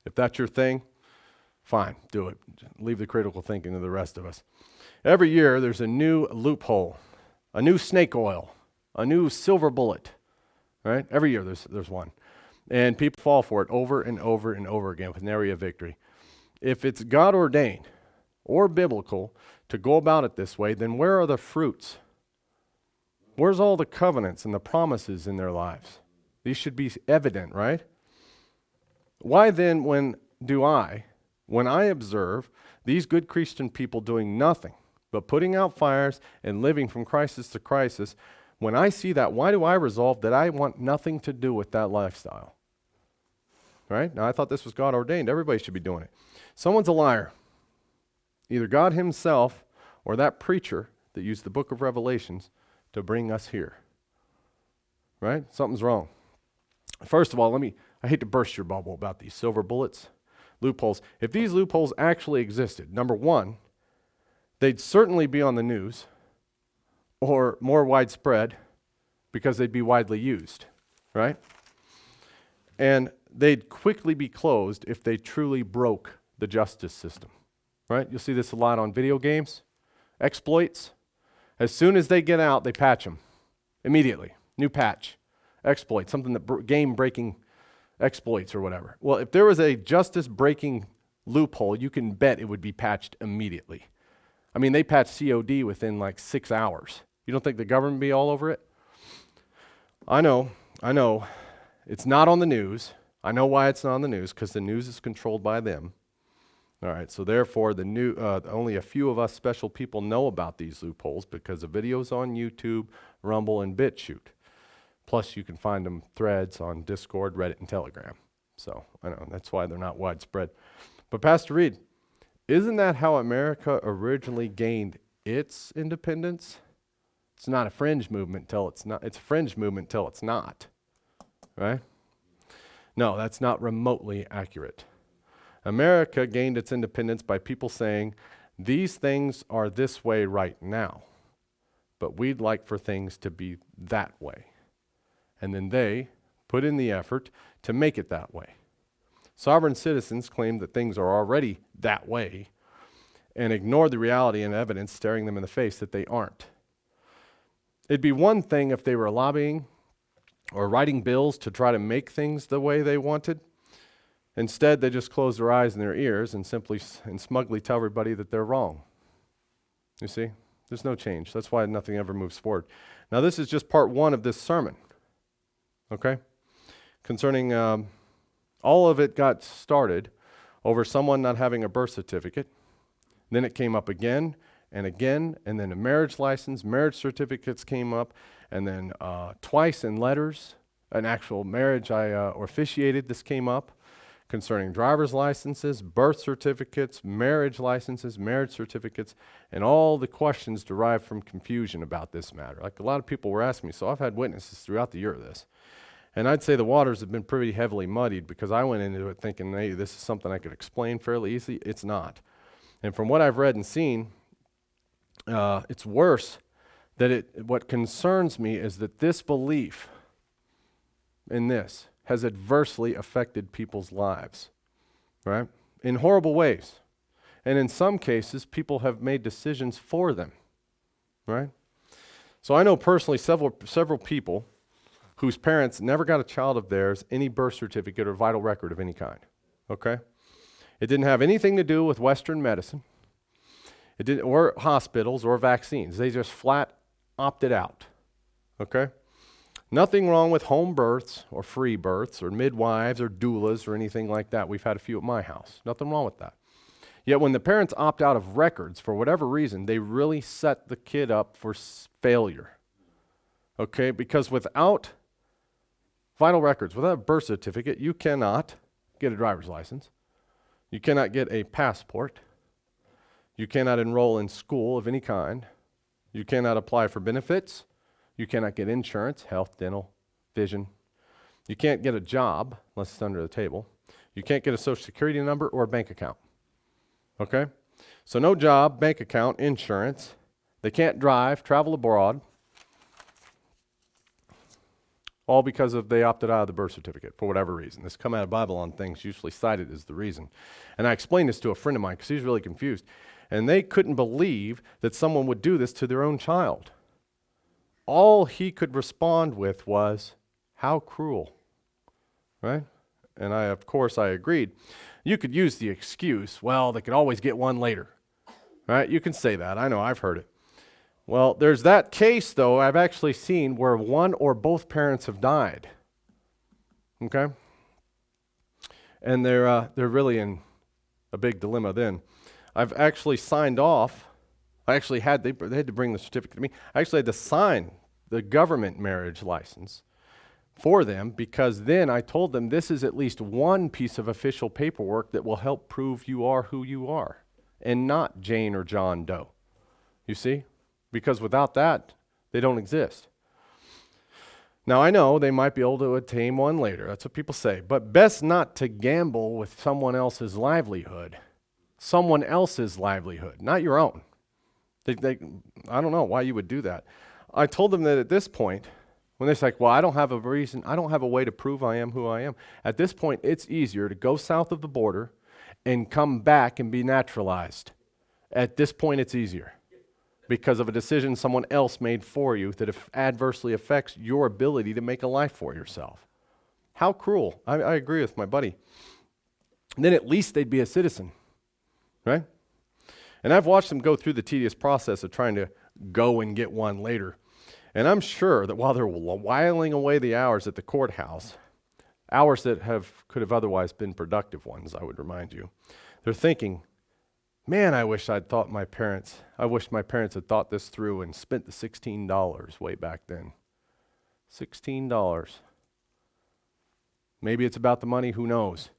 if that's your thing, fine, do it. Leave the critical thinking to the rest of us. Every year there's a new loophole, a new snake oil, a new silver bullet, right? Every year there's one. And people fall for it over and over and over again with nary a victory. If it's God ordained or biblical to go about it this way, then where are the fruits? Where's all the covenants and the promises in their lives? These should be evident, right? Why then, when I observe these good Christian people doing nothing but putting out fires and living from crisis to crisis, when I see that, why do I resolve that I want nothing to do with that lifestyle? Right? Now, I thought this was God ordained. Everybody should be doing it. Someone's a liar. Either God himself or that preacher that used the book of Revelations to bring us here. Right? Something's wrong. First of all, I hate to burst your bubble about these silver bullets, loopholes. If these loopholes actually existed, number one, they'd certainly be on the news or more widespread because they'd be widely used, right? And they'd quickly be closed if they truly broke the justice system, right? You'll see this a lot on video games, exploits. As soon as they get out, they patch them immediately. New patch, exploit, something that game-breaking exploits or whatever. Well, if there was a justice-breaking loophole, you can bet it would be patched immediately. I mean, they patched COD within like 6 hours. You don't think the government would be all over it? I know. It's not on the news. I know why it's not on the news, because the news is controlled by them. All right, so therefore, only a few of us special people know about these loopholes because of videos on YouTube, Rumble, and BitChute. Plus, you can find them threads on Discord, Reddit, and Telegram. So I know that's why they're not widespread. But Pastor Reed, isn't that how America originally gained its independence? It's not a fringe movement till it's not. It's a fringe movement till it's not. Right? No, that's not remotely accurate. America gained its independence by people saying, these things are this way right now, but we'd like for things to be that way. And then they put in the effort to make it that way. Sovereign citizens claim that things are already that way and ignore the reality and evidence staring them in the face that they aren't. It'd be one thing if they were lobbying or writing bills to try to make things the way they wanted. Instead, they just close their eyes and their ears and smugly tell everybody that they're wrong. You see? There's no change. That's why nothing ever moves forward. Now, this is just part one of this sermon. Okay? Concerning, all of it got started over someone not having a birth certificate. Then it came up again and again, and then a marriage license, marriage certificates came up, and then twice in letters, an actual marriage I officiated, this came up. concerning driver's licenses, birth certificates, marriage licenses, marriage certificates, and all the questions derived from confusion about this matter. Like a lot of people were asking me, so I've had witnesses throughout the year of this. And I'd say the waters have been pretty heavily muddied because I went into it thinking, hey, this is something I could explain fairly easily. It's not. And from what I've read and seen, it's worse. What concerns me is that this belief in this has adversely affected people's lives, right? In horrible ways. And in some cases, people have made decisions for them, right? So I know personally several people whose parents never got a child of theirs any birth certificate or vital record of any kind, okay? It didn't have anything to do with Western medicine. It didn't, or hospitals or vaccines. They just flat opted out, okay? Nothing wrong with home births or free births or midwives or doulas or anything like that. We've had a few at my house. Nothing wrong with that. Yet when the parents opt out of records for whatever reason, they really set the kid up for failure, okay? Because without vital records, without a birth certificate, you cannot get a driver's license. You cannot get a passport. You cannot enroll in school of any kind. You cannot apply for benefits. You cannot get insurance, health, dental, vision. You can't get a job unless it's under the table. You can't get a social security number or a bank account. Okay? So no job, bank account, insurance. They can't drive, travel abroad. All because they opted out of the birth certificate for whatever reason. This come out of Babylon things usually cited as the reason. And I explained this to a friend of mine because he's really confused. And they couldn't believe that someone would do this to their own child. All he could respond with was, how cruel, right? And of course, I agreed. You could use the excuse, well, they could always get one later, right? You can say that. I know, I've heard it. Well, there's that case, though, I've actually seen where one or both parents have died, okay? And they're really in a big dilemma then. I've actually signed off. They had to bring the certificate to me. I actually had to sign the government marriage license for them because then I told them this is at least one piece of official paperwork that will help prove you are who you are and not Jane or John Doe. You see? Because without that, they don't exist. Now, I know they might be able to attain one later. That's what people say. But best not to gamble with someone else's livelihood. Someone else's livelihood, not your own. I don't know why you would do that. I told them that at this point, when they're like, well, I don't have a reason, I don't have a way to prove I am who I am. At this point, it's easier to go south of the border and come back and be naturalized. At this point, it's easier because of a decision someone else made for you that adversely affects your ability to make a life for yourself. How cruel. I agree with my buddy. And then at least they'd be a citizen. Right? And I've watched them go through the tedious process of trying to go and get one later. And I'm sure that while they're whiling away the hours at the courthouse, hours that could have otherwise been productive ones, I would remind you, they're thinking, man, I wish my parents had thought this through and spent the $16 way back then. $16. Maybe it's about the money, who knows?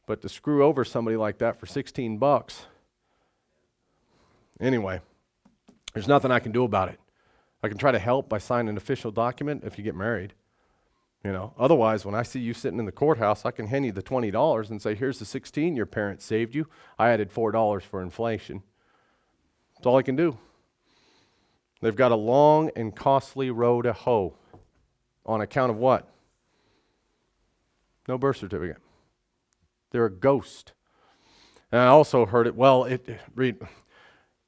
But to screw over somebody like that for $16, anyway, there's nothing I can do about it. I can try to help by signing an official document if you get married. You know, otherwise, when I see you sitting in the courthouse, I can hand you the $20 and say, here's the $16 your parents saved you. I added $4 for inflation. That's all I can do. They've got a long and costly road to hoe on account of what? No birth certificate. They're a ghost. And I also heard it, they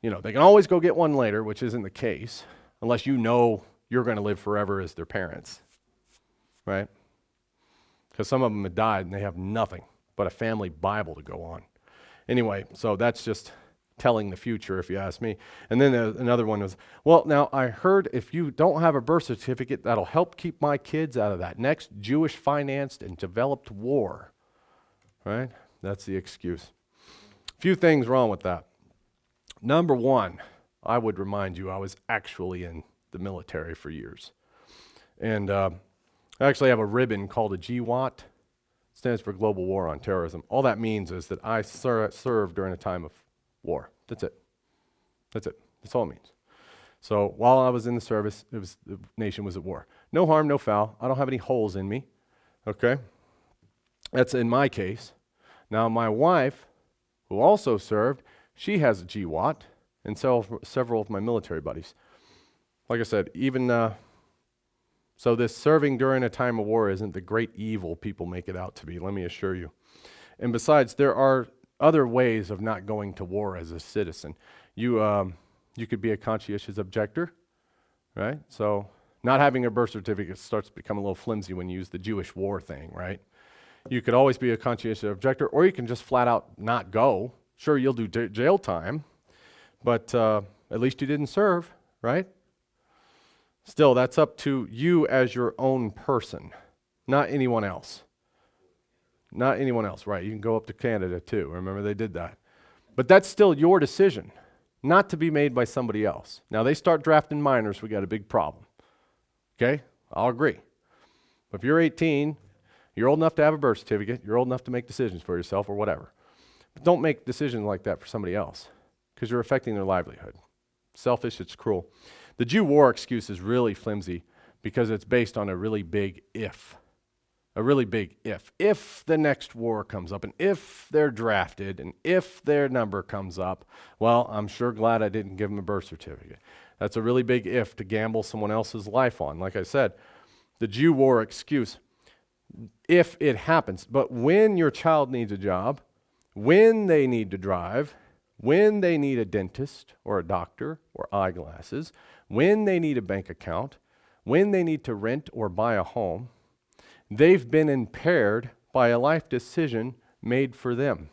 can always go get one later, which isn't the case, unless you know you're going to live forever as their parents, right? Because some of them have died and they have nothing but a family Bible to go on. Anyway, so that's just telling the future, if you ask me. And then another one was, well, now I heard if you don't have a birth certificate, that'll help keep my kids out of that next Jewish-financed and developed war. Right? That's the excuse. A few things wrong with that. Number one, I would remind you I was actually in the military for years. And I actually have a ribbon called a GWAT. stands for Global War on Terrorism. All that means is that I served during a time of war. That's it. That's it. That's all it means. So while I was in the service, the nation was at war. No harm, no foul. I don't have any holes in me. Okay? That's in my case. Now my wife, who also served, she has a GWAT, and several of my military buddies. Like I said, even so this serving during a time of war isn't the great evil people make it out to be, let me assure you. And besides, there are other ways of not going to war as a citizen. You could be a conscientious objector, right? So not having a birth certificate starts to become a little flimsy when you use the Jewish war thing, right? You could always be a conscientious objector, or you can just flat out not go. Sure, you'll do jail time, but at least you didn't serve, right? Still, that's up to you as your own person, not anyone else. Not anyone else, right? You can go up to Canada too. Remember, they did that. But that's still your decision, not to be made by somebody else. Now, they start drafting minors, we got a big problem. Okay? I'll agree. But if you're 18, you're old enough to have a birth certificate, you're old enough to make decisions for yourself or whatever. But don't make decisions like that for somebody else, because you're affecting their livelihood. Selfish, it's cruel. The Jew war excuse is really flimsy because it's based on a really big if. A really big if. If the next war comes up, and if they're drafted, and if their number comes up, well, I'm sure glad I didn't give them a birth certificate. That's a really big if to gamble someone else's life on. Like I said, the Jew war excuse, if it happens. But when your child needs a job, when they need to drive, when they need a dentist or a doctor or eyeglasses, when they need a bank account, when they need to rent or buy a home, they've been impaired by a life decision made for them.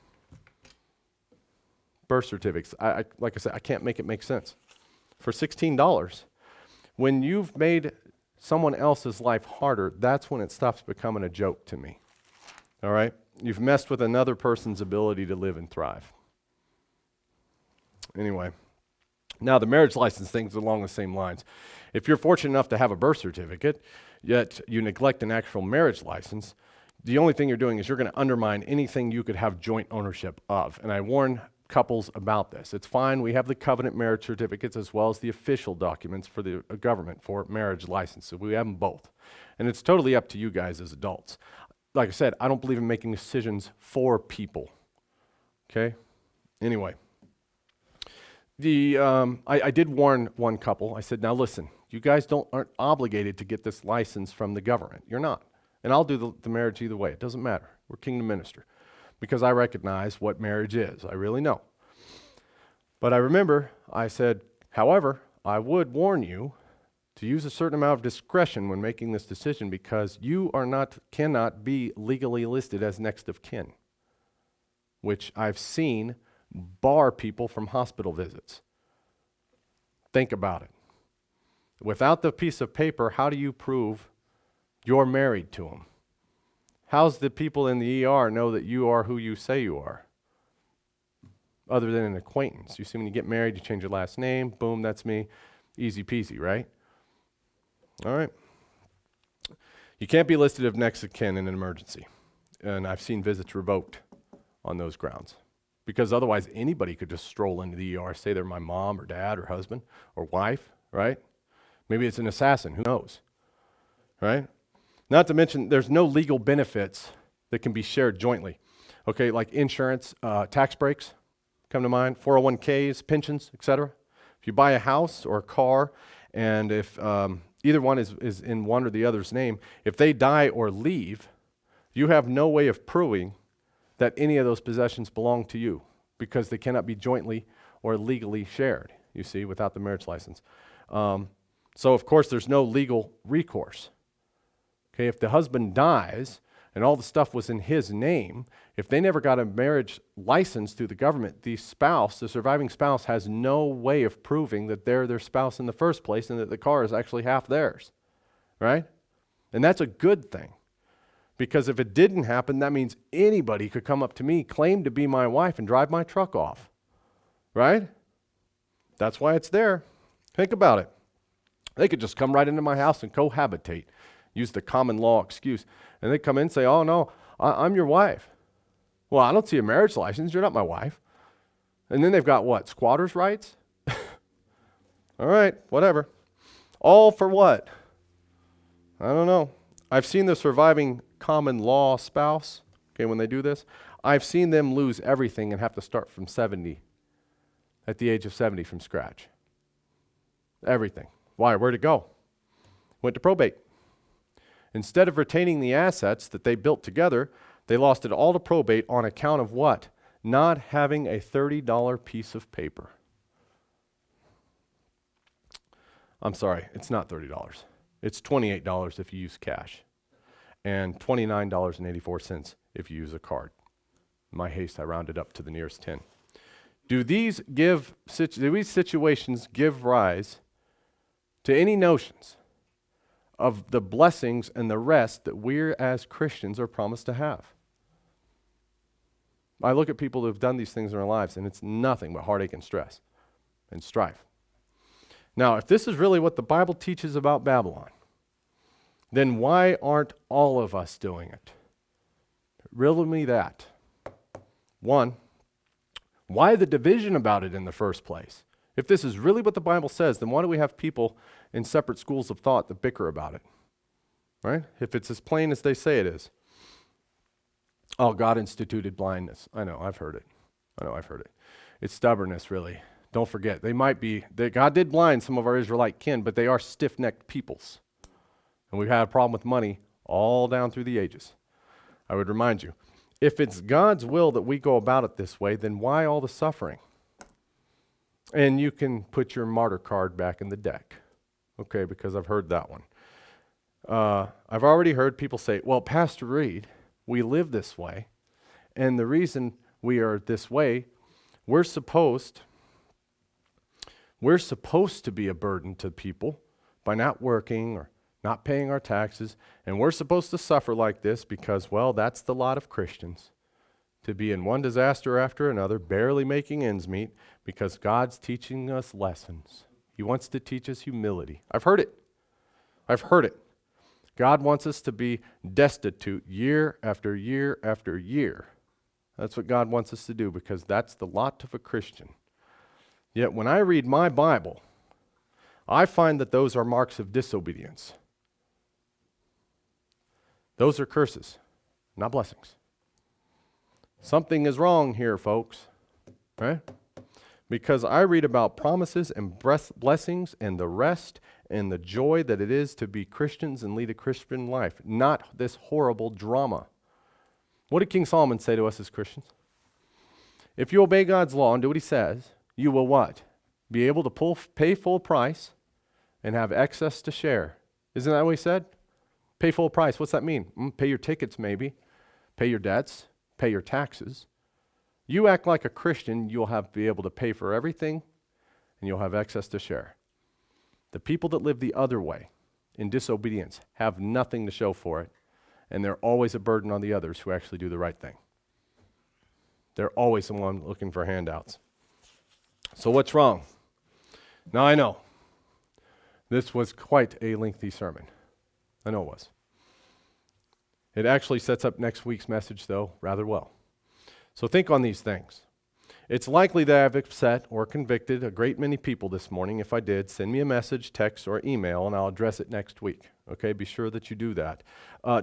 Birth certificates. Like I said, I can't make it make sense. For $16, when you've made someone else's life harder, that's when it stops becoming a joke to me. All right? You've messed with another person's ability to live and thrive. Anyway, now the marriage license thing's along the same lines. If you're fortunate enough to have a birth certificate, yet you neglect an actual marriage license, the only thing you're doing is you're going to undermine anything you could have joint ownership of. And I warn couples about this. It's fine. We have the covenant marriage certificates as well as the official documents for the government for marriage license. So we have them both. And it's totally up to you guys as adults. Like I said, I don't believe in making decisions for people. Okay? Anyway. I did warn one couple. I said, now listen, you guys aren't obligated to get this license from the government. You're not. And I'll do the marriage either way. It doesn't matter. We're kingdom minister. Because I recognize what marriage is. I really know. But I remember, I said, however, I would warn you to use a certain amount of discretion when making this decision, because you cannot be legally listed as next of kin, which I've seen bar people from hospital visits. Think about it. Without the piece of paper, how do you prove you're married to them? How's the people in the ER know that you are who you say you are? Other than an acquaintance. You see, when you get married, you change your last name. Boom, that's me. Easy peasy, right? All right. You can't be listed as next of kin in an emergency. And I've seen visits revoked on those grounds. Because otherwise, anybody could just stroll into the ER, say they're my mom or dad or husband or wife, right? Maybe it's an assassin, who knows, right? Not to mention, there's no legal benefits that can be shared jointly. Okay, like insurance, tax breaks come to mind, 401ks, pensions, etc. If you buy a house or a car, and if either one is in one or the other's name, if they die or leave, you have no way of proving that any of those possessions belong to you, because they cannot be jointly or legally shared, you see, without the marriage license. So, of course, there's no legal recourse. Okay, if the husband dies and all the stuff was in his name, if they never got a marriage license through the government, the surviving spouse, has no way of proving that they're their spouse in the first place and that the car is actually half theirs, right? And that's a good thing. Because if it didn't happen, that means anybody could come up to me, claim to be my wife, and drive my truck off. Right? That's why it's there. Think about it. They could just come right into my house and cohabitate, use the common law excuse. And they come in and say, oh no, I'm your wife. Well, I don't see a marriage license. You're not my wife. And then they've got what? Squatters' rights? All right, whatever. All for what? I don't know. I've seen the surviving common law spouse, okay, when they do this, I've seen them lose everything and have to start from 70, at the age of 70 from scratch. Everything. Why? Where'd it go? Went to probate. Instead of retaining the assets that they built together, they lost it all to probate on account of what? Not having a $30 piece of paper. I'm sorry, it's not $30. It's $28 if you use cash, and $29.84 if you use a card. In my haste, I rounded up to the nearest 10. Do these situations give rise to any notions of the blessings and the rest that we as Christians are promised to have? I look at people who have done these things in their lives, and it's nothing but heartache and stress and strife. Now, if this is really what the Bible teaches about Babylon, then why aren't all of us doing it? Riddle me that. One, why the division about it in the first place? If this is really what the Bible says, then why do we have people in separate schools of thought that bicker about it? Right? If it's as plain as they say it is. Oh, God instituted blindness. I know, I've heard it. It's stubbornness, really. Don't forget, God did blind some of our Israelite kin, but they are stiff-necked peoples. And we've had a problem with money all down through the ages. I would remind you, if it's God's will that we go about it this way, then why all the suffering? And you can put your martyr card back in the deck. Okay, because I've heard that one. I've already heard people say, well, Pastor Reed, we live this way, and the reason we are this way, we're supposed to be a burden to people by not working or not paying our taxes, and we're supposed to suffer like this because, well, that's the lot of Christians, to be in one disaster after another, barely making ends meet, because God's teaching us lessons. He wants to teach us humility. I've heard it. God wants us to be destitute year after year after year. That's what God wants us to do, because that's the lot of a Christian. Yet when I read my Bible, I find that those are marks of disobedience. Those are curses, not blessings. Something is wrong here, folks, right? Because I read about promises and blessings and the rest and the joy that it is to be Christians and lead a Christian life, not this horrible drama. What did King Solomon say to us as Christians? If you obey God's law and do what he says, you will what? Be able to pay full price and have excess to share. Isn't that what he said? Pay full price. What's that mean? Pay your tickets maybe. Pay your debts. Pay your taxes. You act like a Christian, you'll be able to pay for everything, and you'll have excess to share. The people that live the other way, in disobedience, have nothing to show for it, and they're always a burden on the others who actually do the right thing. They're always the one looking for handouts. So what's wrong? Now I know, this was quite a lengthy sermon. I know it was. It actually sets up next week's message, though, rather well. So think on these things. It's likely that I've upset or convicted a great many people this morning. If I did, send me a message, text, or email, and I'll address it next week. Okay, be sure that you do that.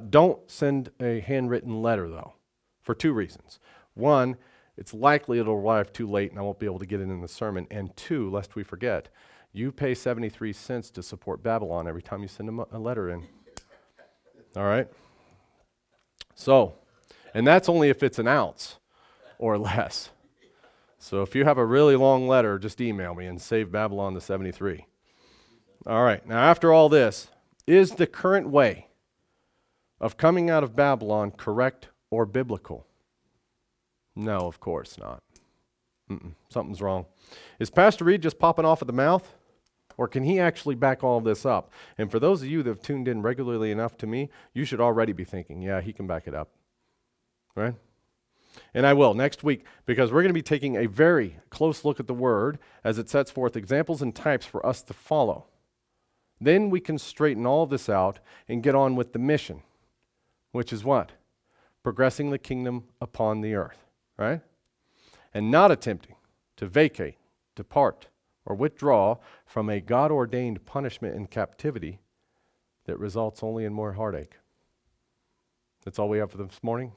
Don't send a handwritten letter, though, for two reasons. One, it's likely it'll arrive too late and I won't be able to get it in the sermon. And two, lest we forget, you pay 73 cents to support Babylon every time you send them a letter in. All right? So, and that's only if it's an ounce or less. So if you have a really long letter, just email me and save Babylon the 73. All right, now after all this, is the current way of coming out of Babylon correct or biblical? No, of course not. Something's wrong. Is Pastor Reed just popping off at the mouth? Or can he actually back all of this up? And for those of you that have tuned in regularly enough to me, you should already be thinking, yeah, he can back it up. Right? And I will next week, because we're going to be taking a very close look at the Word as it sets forth examples and types for us to follow. Then we can straighten all of this out and get on with the mission, which is what? progressing the kingdom upon the earth, right? And not attempting to vacate, depart, or withdraw from a God-ordained punishment in captivity that results only in more heartache. That's all we have for this morning.